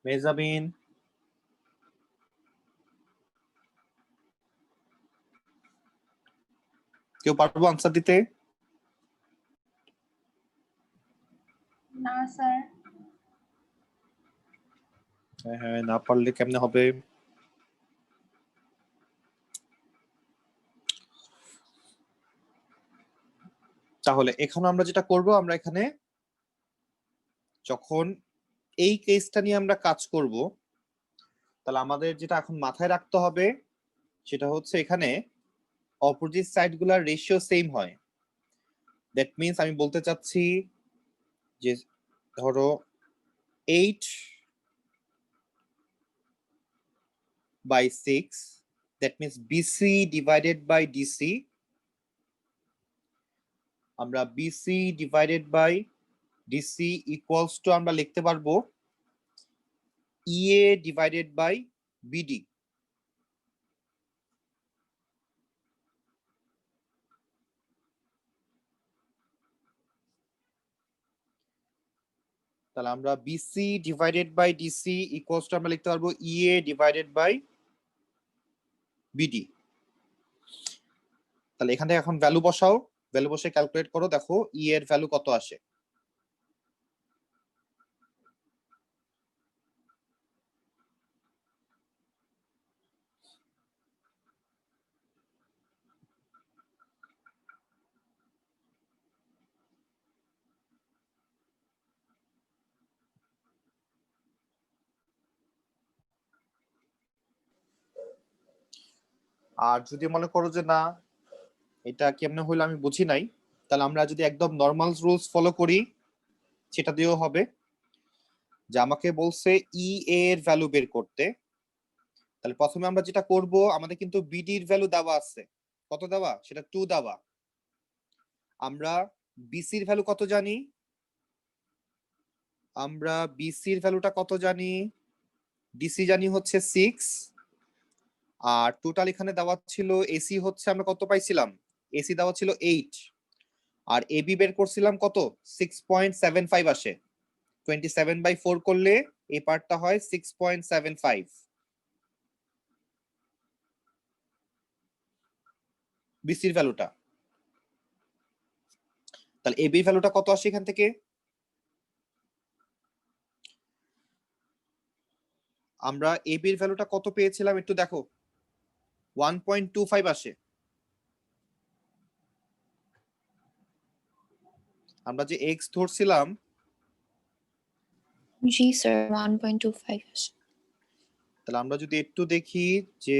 মেজাবিন? কেউ পারবো আনসার দিতে? না স্যার। হ্যাঁ হ্যাঁ, না পারলে কেমনে হবে? তাহলে এখানে আমরা যেটা করব, আমরা এখানে যখন এই কেসটা নিয়ে আমরা কাজ করব, তাহলে আমাদের যেটা এখন মাথায় রাখতে হবে সেটা হচ্ছে এখানে অপোজিট সাইড গুলার রেশিও সেম হয়। দ্যাট মিন্স আমি বলতে চাচ্ছি যে ধরো 8/6, that means BC divided by DC, আমরা BC divided by DC equals to আমরা লিখতে পারবো ইএ ডিভাইডেড বাই বিডি। তাহলে আমরা BC divided by DC equals to আমরা লিখতে পারবো ইএ ডিভাইডেড বাই বিডি। তাহলে এখান থেকে এখন ভ্যালু বসাও, ভ্যালু বসে ক্যালকুলেট করো, দেখো ই এর ভ্যালু কত আসে। আর যদি মনে করো যে না, এটা কেমনে হইলো আমি বুঝি নাই, তাহলে আমরা যদি একদম নর্মাল রুলস ফলো করি সেটা দিয়েও হবে। যে আমাকে বলছে ই এর ভ্যালু বের করতে, তাহলে প্রথমে আমরা যেটা করব, আমাদের কিন্তু বিডি এর ভ্যালু দেওয়া আছে, কত দেওয়া? সেটা 2 দেওয়া। আমরা বিসি এর ভ্যালু কত জানি? আমরা বিসি এর ভ্যালুটা কত জানি? ডিসি জানি হচ্ছে 6, আর টোটাল এখানে দেওয়া ছিল এসি হচ্ছে আমরা কত পাইছিলাম? এসি দেওয়া ছিল 8, আর এবি বের করছিলাম কত? 6.75 আসে। 27/4 করলে এই পার্টটা হয় 6.75। বিসির ভ্যালুটা, তাহলে এবি ভ্যালুটা কত আসে এখান থেকে? আমরা এবির ভ্যালুটা কত পেয়েছিলাম একটু দেখো, 1.25 আসে। আমরা যে এক্স ধরছিলাম, জি স্যার 1.25 আসে। তাহলে আমরা যদি একটু দেখি যে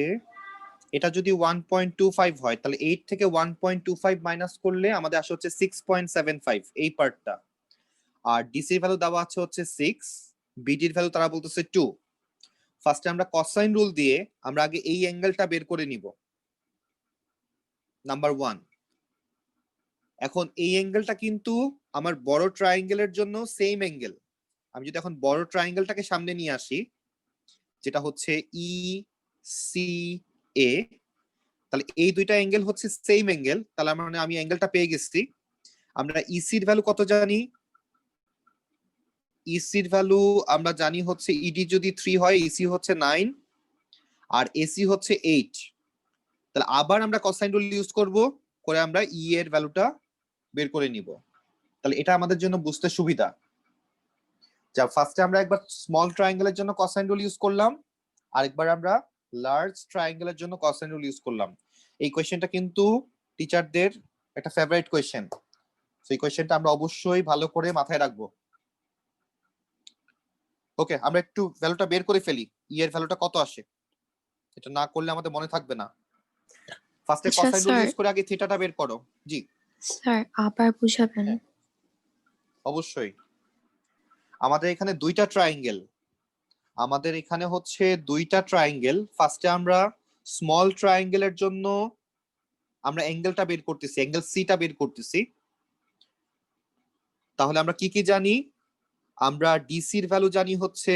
এটা যদি 1.25 হয়, তাহলে 8 থেকে 1.25 মাইনাস করলে আমাদের আসে হচ্ছে 6.75 এই পার্টটা। আর ডিসির ভ্যালু দেওয়া আছে হচ্ছে 6, বিডির ভ্যালু তারা বলতেছে 2। ফার্স্টে আমরা কসাইন রুল দিয়ে আমরা আগে এই অ্যাঙ্গেলটা বের করে নিব, নাম্বার 1। এখন এই অ্যাঙ্গেলটা কিন্তু আমার বড় ট্রায়াঙ্গেলের জন্য সেম অ্যাঙ্গেল। আমি যদি এখন বড় ট্রায়াঙ্গেলটাকে সামনে নিয়ে আসি, যেটা হচ্ছে ই সি এ, তাহলে এই দুইটা অ্যাঙ্গেল হচ্ছে সেম অ্যাঙ্গেল। তাহলে মানে আমি অ্যাঙ্গেলটা পেয়ে গেছি। আমরা ইসির ভ্যালু কত জানি? ইসির ভ্যালু আমরা জানি হচ্ছে ইডি যদি 3 হয়, ইসি হচ্ছে 9 আর এসি হচ্ছে 8। তাহলে আবার আমরা কসাইন রুল ইউজ করব, করে আমরা ই এর ভ্যালুটা বের করে নিব। তাহলে এটা আমাদের জন্য বুঝতে সুবিধা। যা ফার্স্টে আমরা একবার স্মল ট্রায়াঙ্গেলের জন্য কসাইন রুল ইউজ করলাম, আরেকবার আমরা লার্জ ট্রায়াঙ্গেলের জন্য কসাইন রুল ইউজ করলাম। এই কোয়েশ্চেনটা কিন্তু টিচারদের একটা ফেভারিট কোয়েশ্চেন। সেই কোয়েশ্চেনটা আমরা অবশ্যই ভালো করে মাথায় রাখবো। ওকে, আমরা একটু ভ্যালুটা বের করে ফেলি, ই এর ভ্যালুটা কত আসে। এটা না করলে আমাদের মনে থাকবে না। ফার্স্টে আচ্ছা কসাইন রুল স্যার, ইউজ করে আগে থিটাটা বের করো। জি স্যার আবার বুঝাবেন? হ্যাঁ, অবশ্যই। আমাদের এখানে দুইটা ট্রায়াঙ্গেল, আমাদের এখানে হচ্ছে দুইটা ট্রায়াঙ্গেল। ফার্স্টে আমরা স্মল ট্রায়াঙ্গেলের জন্য আমরা অ্যাঙ্গেলটা বের করতেছি, অ্যাঙ্গেল সিটা বের করতেছি। তাহলে আমরা কি কি জানি? আমরা ডিসির ভ্যালু জানি হচ্ছে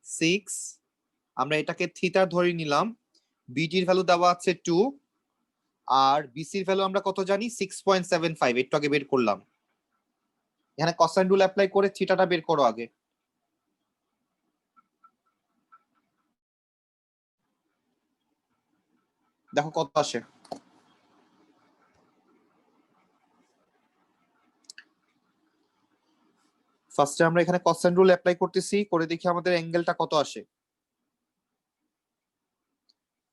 6, আমরা এটাকে থিটা ধরে নিলাম। বিডির ভ্যালু দেওয়া আছে 2 আর বিসির ভ্যালু আমরা কত জানি? 6.75, একটু আগে বের করলাম। এখানে কসাইন রুল অ্যাপ্লাই করে থিটাটা বের করো আগে। দেখো কত আসে। ফার্স্টে আমরা এখানে কসাইন রুল অ্যাপ্লাই করতেছি, করে দেখি আমাদের অ্যাঙ্গেলটা কত আসে।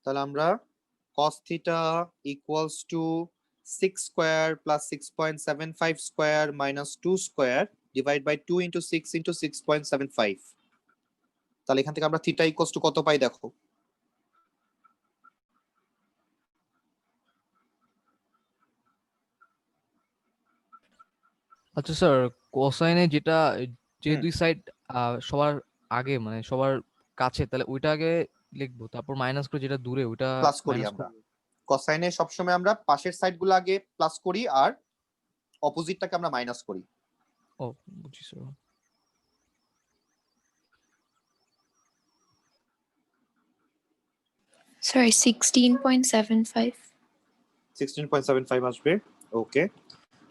তাহলে আমরা cos theta equals to 6 square plus 6.75 square minus 2 square divide by 2 into 6 into 6.75। তাহলে এখান থেকে আমরা থিটা ইকুয়ালস টু কত পাই দেখো। আচ্ছা স্যার, কোসাইনে যেটা, যে হুম, দুই সাইড সবার আগে মানে সবার কাছে, তাহলে ওইটা আগে লিখবো, তারপর মাইনাস করে যেটা দূরে ওইটা প্লাস করি মাইনাস আমরা। করবো। কসাইনে সবসময় আমরা পাশের সাইডগুলো আগে প্লাস করি আর অপোজিটটাকে আমরা মাইনাস করি। ও বুঝছি স্যার। স্যার 16.75। 16.75 আসবে। ওকে,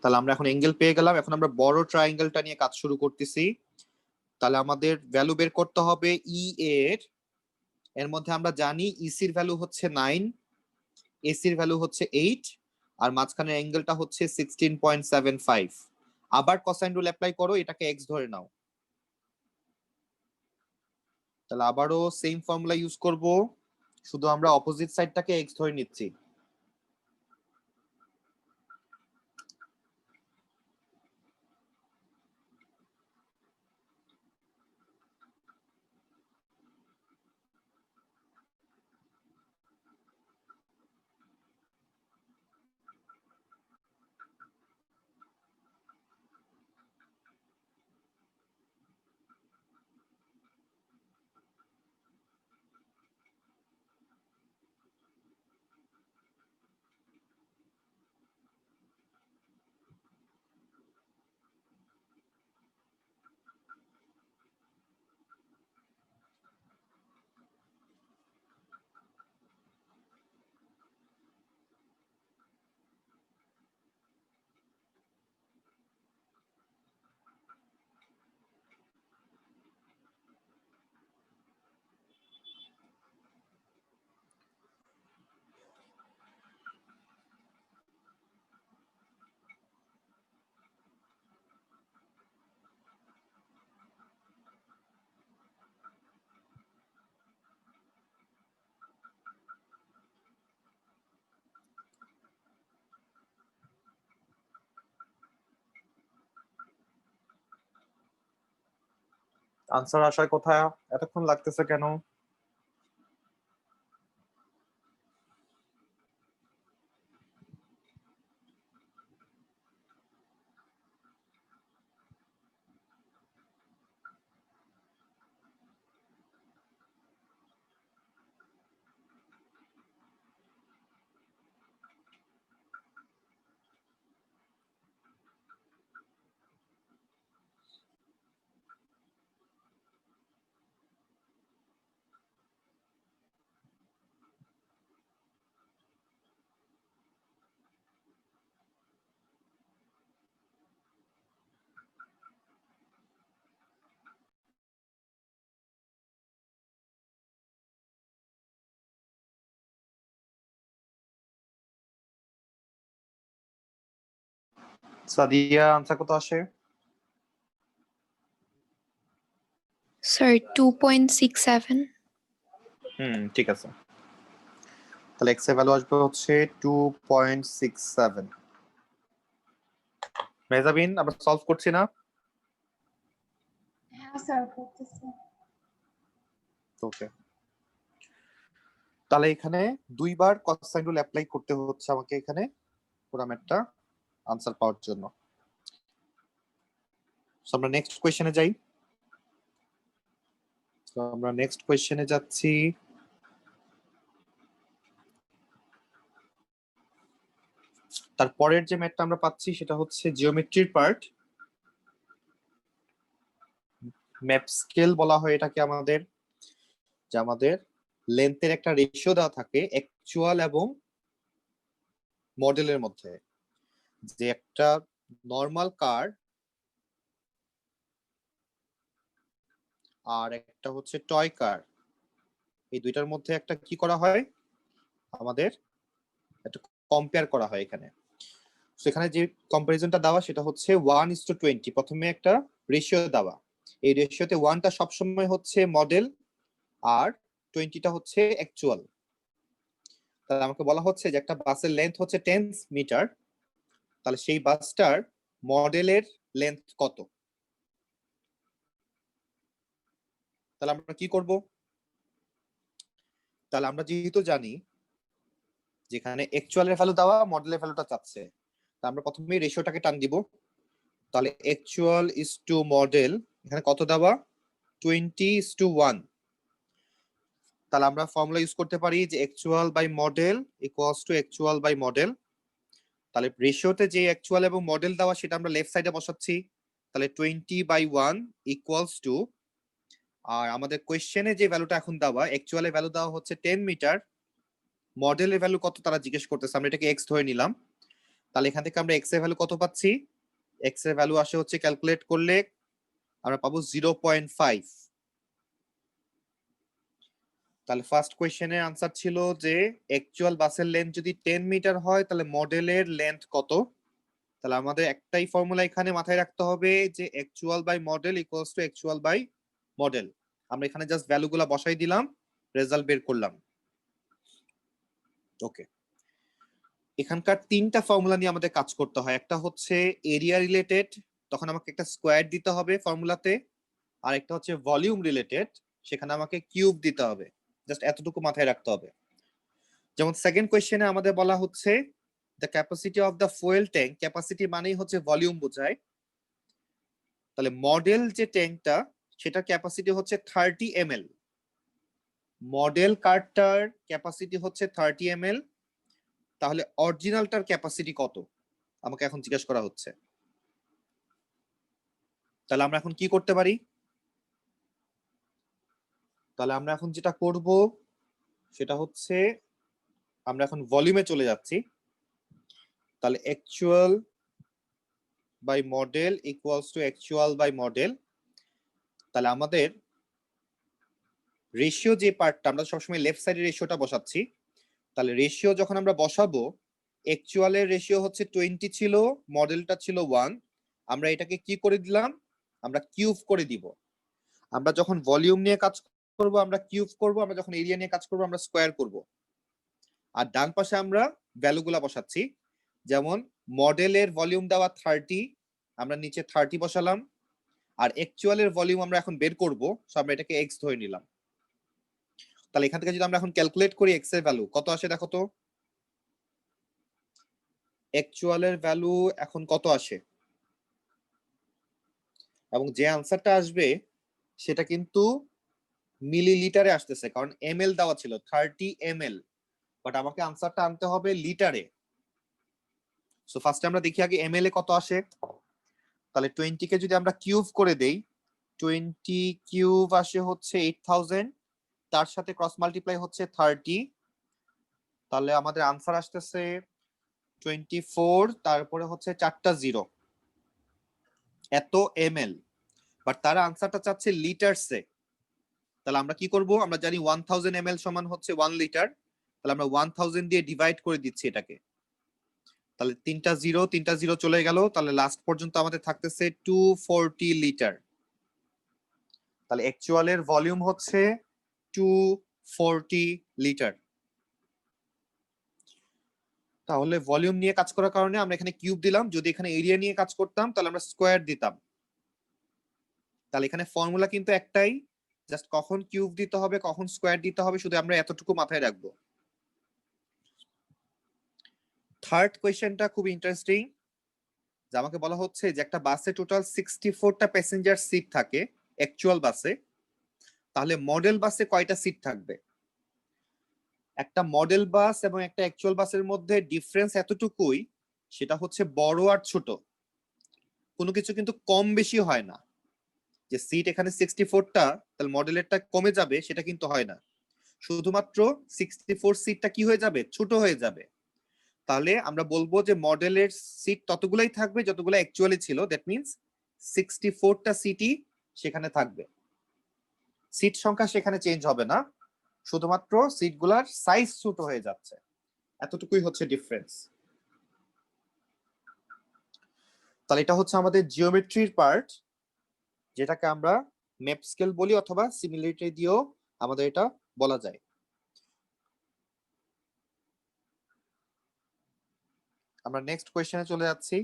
তাহলে আমরা এখন অ্যাঙ্গেল পেয়ে গেলাম। এখন আমরা বড় ট্রায়াঙ্গেলটা নিয়ে কাজ শুরু করতেছি। তাহলে আমাদের ভ্যালু বের করতে হবে ই এর। এর মধ্যে আমরা জানি ইসির ভ্যালু হচ্ছে 9, এসির ভ্যালু হচ্ছে 8 আর মাঝখানের অ্যাঙ্গেলটা হচ্ছে 16.75। আবার কোসাইন রুল অ্যাপ্লাই করো, এটাকে এক্স ধরে নাও। তাহলে আবারও সেম ফর্মুলা ইউজ করব, শুধু আমরা অপোজিট সাইডটাকে এক্স ধরে নিচ্ছি। আনসার আসার কথা এতক্ষণ লাগতেছে কেন? সাদিয়া আনসার কত আসে? স্যার 2.67। ঠিক আছে, তাহলে এক্স এর ভ্যালু আসবে হচ্ছে 2.67। মেজাবিন আমরা সলভ করছি না? হ্যাঁ স্যার করতেছি। ওকে, তাহলে এখানে দুইবার কস সাইন রুল অ্যাপ্লাই করতে হচ্ছে আমাকে এখানে পুরো ম্যাথটা আনসার পাওয়ার জন্য। So, আমরা নেক্সট কোয়েশ্চেনে যাই। So, আমরা নেক্সট কোয়েশ্চেনে যাচ্ছি। তারপরের যে ম্যাথটা আমরা পাচ্ছি সেটা হচ্ছে জিওমেট্রির পার্ট। ম্যাপ স্কেল বলা হয় এটাকে আমাদের, যে আমাদের লেন্থের একটা রেশিও দেওয়া থাকে অ্যাকচুয়াল এবং মডেলের মধ্যে, যে একটা নর্মাল কার আর একটা হচ্ছে টয় কার, এই দুইটার মধ্যে একটা কি করা হয়, আমাদের একটা কম্পেয়ার করা হয় এখানে। সেখানে যে কম্পারিজনটা দেওয়া সেটা হচ্ছে 1:20। প্রথমে একটা রেশিও দেওয়া, এই রেশিওতে 1টা সবসময় হচ্ছে মডেল আর 20টা হচ্ছে অ্যাকচুয়াল। তাহলে আমাকে বলা হচ্ছে যে একটা বাসের লেন্থ হচ্ছে 10 মিটার, তাহলে সেই বাসটার মডেলের লেন্থ কত? তাহলে আমরা কি করব? তাহলে আমরা যেহেতু জানি যেখানে অ্যাকচুয়ালের ভ্যালু দেওয়া, মডেলের ভ্যালুটা চাচ্ছে, তা আমরা প্রথমেই রেশিওটাকে টান দিব। তাহলে অ্যাকচুয়াল ইজ টু মডেল, এখানে কত দেওয়া? 20:1। তাহলে আমরা ফর্মুলা ইউজ করতে পারি যে actual by model equals to actual by model. তাহলে রেশিওতে যে অ্যাকচুয়াল এবং মডেল দেওয়া সেটা আমরা লেফট সাইডে বসাচ্ছি। তাহলে 20/1 ইকুয়ালস টু, আর আমাদের কোয়েশ্চেনে যে ভ্যালুটা এখন দেওয়া, অ্যাকচুয়ালের ভ্যালু দেওয়া হচ্ছে 10 মিটার, মডেলের ভ্যালু কত তারা জিজ্ঞেস করতেছে, আমরা এটাকে এক্স ধরে নিলাম। তাহলে এখান থেকে আমরা এক্স এর ভ্যালু কত পাচ্ছি? এক্স এর ভ্যালু আসে হচ্ছে ক্যালকুলেট করলে আমরা পাবো 0.5। তাহলে ফার্স্ট কোয়েশ্চেনের আনসার ছিল যে অ্যাকচুয়াল বাসের লেন্থ যদি 10 মিটার হয় তাহলে মডেলের লেন্থ কত। তাহলে আমাদের একটাই ফর্মুলা এখানে মাথায় রাখতে হবে যে actual by model equals to actual by model. আমরা এখানে জাস্ট ভ্যালুগুলো বসাই দিলাম, রেজাল্ট বের করলাম। ওকে, এখানকার তিনটা ফর্মুলা নিয়ে আমাদের কাজ করতে হয়। একটা হচ্ছে এরিয়া রিলেটেড, তখন আমাকে একটা স্কোয়ার দিতে হবে ফর্মুলাতে। আর একটা হচ্ছে ভলিউম রিলেটেড, সেখানে আমাকে কিউব দিতে হবে। জাস্ট এতটুকু মাথায় রাখতে হবে। যেমন সেকেন্ড কোয়েশ্চেনে আমাদের বলা হচ্ছে the capacity of the fuel tank, capacity মানেই হচ্ছে ভলিউম বোঝায়। তাহলে মডেল যে ট্যাঙ্কটা সেটা ক্যাপাসিটি হচ্ছে 30 ml, মডেল কারটার ক্যাপাসিটি হচ্ছে 30 ml। তাহলে অরিজিনালটার ক্যাপাসিটি কত আমাকে এখন জিজ্ঞেস করা হচ্ছে। তাহলে আমরা এখন কি করতে পারি? তাহলে আমরা এখন যেটা করব সেটা হচ্ছে আমরা এখন ভলিউমে চলে যাচ্ছি। তাহলে actual by model equals to actual by model. তাহলে আমাদের রেশিও যে পার্টটা, আমরা সবসময় লেফট সাইডে রেশিওটা বসাচ্ছি। তাহলে রেশিও যখন আমরা বসাবো, অ্যাকচুয়ালের রেশিও হচ্ছে 20 ছিল, মডেলটা ছিল 1, আমরা এটাকে কি করে দিলাম? আমরা কিউব করে দিব। আমরা যখন ভলিউম নিয়ে কাজ করব আমরা কিউব করব, আমরা যখন এরিয়া নিয়ে কাজ করব আমরা স্কোয়ার করব। আর ডান পাশে আমরা ভ্যালুগুলা বসাচ্ছি। যেমন মডেলের ভলিউম দেওয়া 30, আমরা নিচে 30 বসালাম। আর অ্যাকচুয়ালের ভলিউম আমরা এখন বের করব, সো আমরা এটাকে x ধরে নিলাম। তাহলে এখান থেকে যদি আমরা এখন ক্যালকুলেট করি x এর ভ্যালু কত আসে দেখো তো, অ্যাকচুয়ালের ভ্যালু এখন কত আসে, এবং যে আনসারটা আসবে সেটা কিন্তু মিলিলিটারে আসতেছে, কারণ ml দেওয়া ছিল 30 ml, বাট আমাকে আনসারটা আনতে হবে লিটারে। সো ফার্স্টে আমরা দেখি আগে ml এ কত আসে। তাহলে 20 কে যদি আমরা কিউব করে দেই, 20 কিউব আসে হচ্ছে 8000, তার সাথে ক্রস মাল্টিপ্লাই হচ্ছে 30, তাহলে আমাদের আনসার আসতেছে 24, তারপরে হচ্ছে 4টা 0, এত ml। বাট তারা আনসারটা চাচ্ছে লিটারসে। তাহলে আমরা কি করব, আমরা জানি 1000 ml সমান হচ্ছে 1 লিটার, তাহলে আমরা 1000 দিয়ে ডিভাইড করে দিচ্ছি এটাকে। তাহলে 3টা 0 চলে গেল, তাহলে লাস্ট পর্যন্ত আমাদের থাকতেছে 240 লিটার। তাহলে অ্যাকচুয়ালের ভলিউম হচ্ছে 240 লিটার। তাহলে ভলিউম নিয়ে কাজ করার কারণে আমরা এখানে কিউব দিলাম, যদি এখানে এরিয়া নিয়ে কাজ করতাম তাহলে আমরা স্কোয়ার দিতাম। তাহলে এখানে ফর্মুলা কিন্তু একটাই, জাস্ট কখন কিউব দিতে হবে কখন স্কোয়ার দিতে হবে, শুধু আমরা এতটুকু মাথায় রাখবো। থার্ড কোয়েশ্চেনটা খুব ইন্টারেস্টিং, যে আমাকে বলা হচ্ছে যে একটা বাসে টোটাল 64টা প্যাসেঞ্জার সিট থাকে অ্যাকচুয়াল বাসে, তাহলে মডেল বাসে কয়টা সিট থাকবে। একটা মডেল বাস এবং একটা অ্যাকচুয়াল বাসের মধ্যে ডিফারেন্স এতটুকুই, সেটা হচ্ছে বড় আর ছোট, কোনো কিছু কিন্তু কম বেশি হয় না। যে সিট এখানে 64টা, তাহলে মডেলেরটা কমে যাবে সেটা কিন্তু হয় না, শুধুমাত্র 64 সিটটা কি হয়ে যাবে, ছোট হয়ে যাবে। তাহলে আমরা বলবো যে মডেলের সিট ততগুলাই থাকবে যতগুলো অ্যাকচুয়ালি ছিল, দ্যাট মিন্স 64টা সিটই সেখানে থাকবে, সিট সংখ্যা সেখানে চেঞ্জ হবে না, শুধুমাত্র সিটগুলার সাইজ ছোট হয়ে যাচ্ছে, এতটুকুই হচ্ছে ডিফারেন্স। তাহলে এটা হচ্ছে আমাদের জিওমেট্রির পার্ট, যেটাকে আমরা ম্যাপ স্কেল বলি অথবা সিমিলারিটি দিয়েও আমাদের এটা বলা যায়। আমরা নেক্সট কোয়েশ্চেনে চলে যাচ্ছি।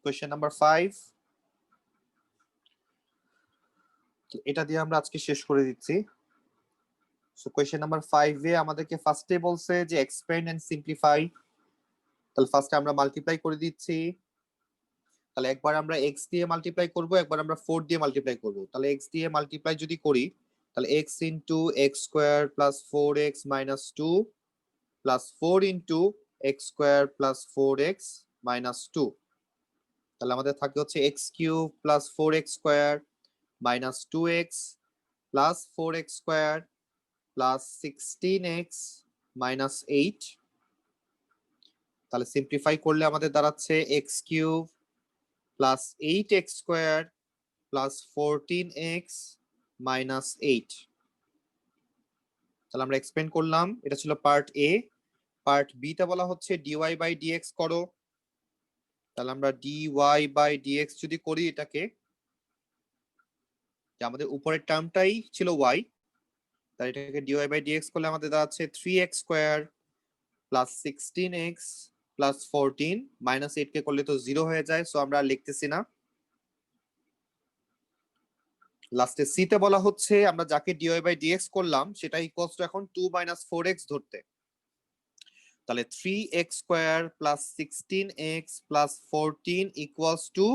কোয়েশ্চেন নাম্বার 5, এটা দিয়ে আমরা আজকে শেষ করে দিচ্ছি। সো কোয়েশ্চেন নাম্বার 5 এ আমাদেরকে ফার্স্টে বলছে যে এক্সপ্যান্ড এন্ড সিম্পলিফাই। তাহলে ফার্স্টে আমরা মাল্টিপ্লাই করে দিচ্ছি। তাহলে একবার আমরা x দিয়ে মাল্টিপ্লাই করব, একবার আমরা 4 দিয়ে মাল্টিপ্লাই করব। তাহলে x দিয়ে মাল্টিপ্লাই যদি করি, তাহলে x into x square plus 4x minus 2 plus 4 into x square plus 4x minus 2, তাহলে আমাদের থাকে হচ্ছে x cube plus 4x square minus 2x plus 4x square plus 16x minus 8। তাহলে সিম্পলিফাই করলে আমাদের দাঁড়াচ্ছে x cube plus 8x square plus 14x minus 8। তাহলে আমরা এক্সপ্লেন করলাম, এটা ছিল পার্ট এ। পার্ট বি তে বলা হচ্ছে dy বাই dx করো। তাহলে আমরা dy বাই dx যদি করি এটাকে, যে আমাদের উপরের টার্মটাই ছিল y, তাহলে এটাকে dy বাই dx করলে আমাদের দাঁড়াচ্ছে 3x square plus 16x plus 14 minus 8 কে করলে তো 0 হয়ে যায়, সো আমরা আর লিখতেছি না। লাস্টে সি তে বলা হচ্ছে আমরা যাকে dy বাই dx করলাম সেটা ইকুয়ালস টু এখন 2 মাইনাস 4x ধরতে। তাহলে 3x square plus 16x plus 14 equals to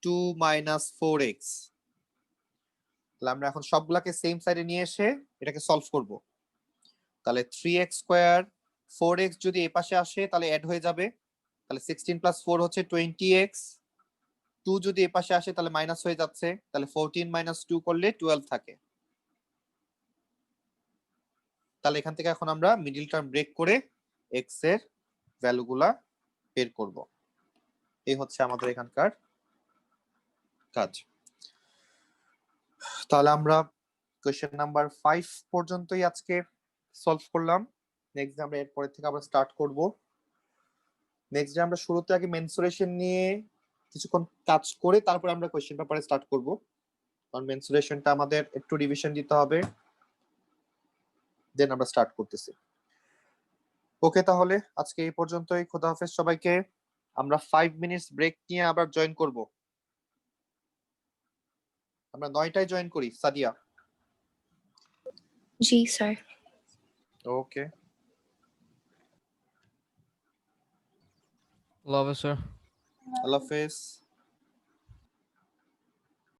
2 minus 4x। তাহলে আমরা এখন সবগুলাকে সেম সাইডে নিয়ে এসে এটাকে সলভ করব। তাহলে 3x স্কয়ার 4x যদি এই পাশে আসে তাহলে অ্যাড হয়ে যাবে, তাহলে 16 প্লাস 4 হচ্ছে 20x, 2 যদি এই পাশে আসে তাহলে মাইনাস হয়ে যাচ্ছে, তাহলে 14 মাইনাস 2 করলে 12 থাকে। তাহলে এখান থেকে এখন আমরা মিডল টার্ম ব্রেক করে x এর ভ্যালুগুলা বের করব। এই হচ্ছে আমাদের এখানকার কাজ। তাহলে আমরা কোয়েশ্চেন নাম্বার 5 পর্যন্তই আজকে সলভ করলাম। নেক্সট আমরা এরপর থেকে আবার স্টার্ট করব। নেক্সট ডে আমরা শুরুতে আগে মেনসুরেশন নিয়ে কিছুক্ষণ কাজ করে তারপর আমরা কোয়েশ্চেন পেপারে স্টার্ট করব, কারণ মেনসুরেশনটা আমাদের একটু রিভিশন দিতে হবে, দেন আমরা স্টার্ট করতেছি। ওকে, তাহলে আজকে এই পর্যন্তই। খোদা হাফেজ সবাইকে। আমরা 5 মিনিটস ব্রেক নিয়ে আবার জয়েন করব। আমরা 9টায় জয়েন করি সাদিয়া। জি স্যার। ওকে। আল্লাহ হাফেজ স্যার। আল্লাহ হাফেজ।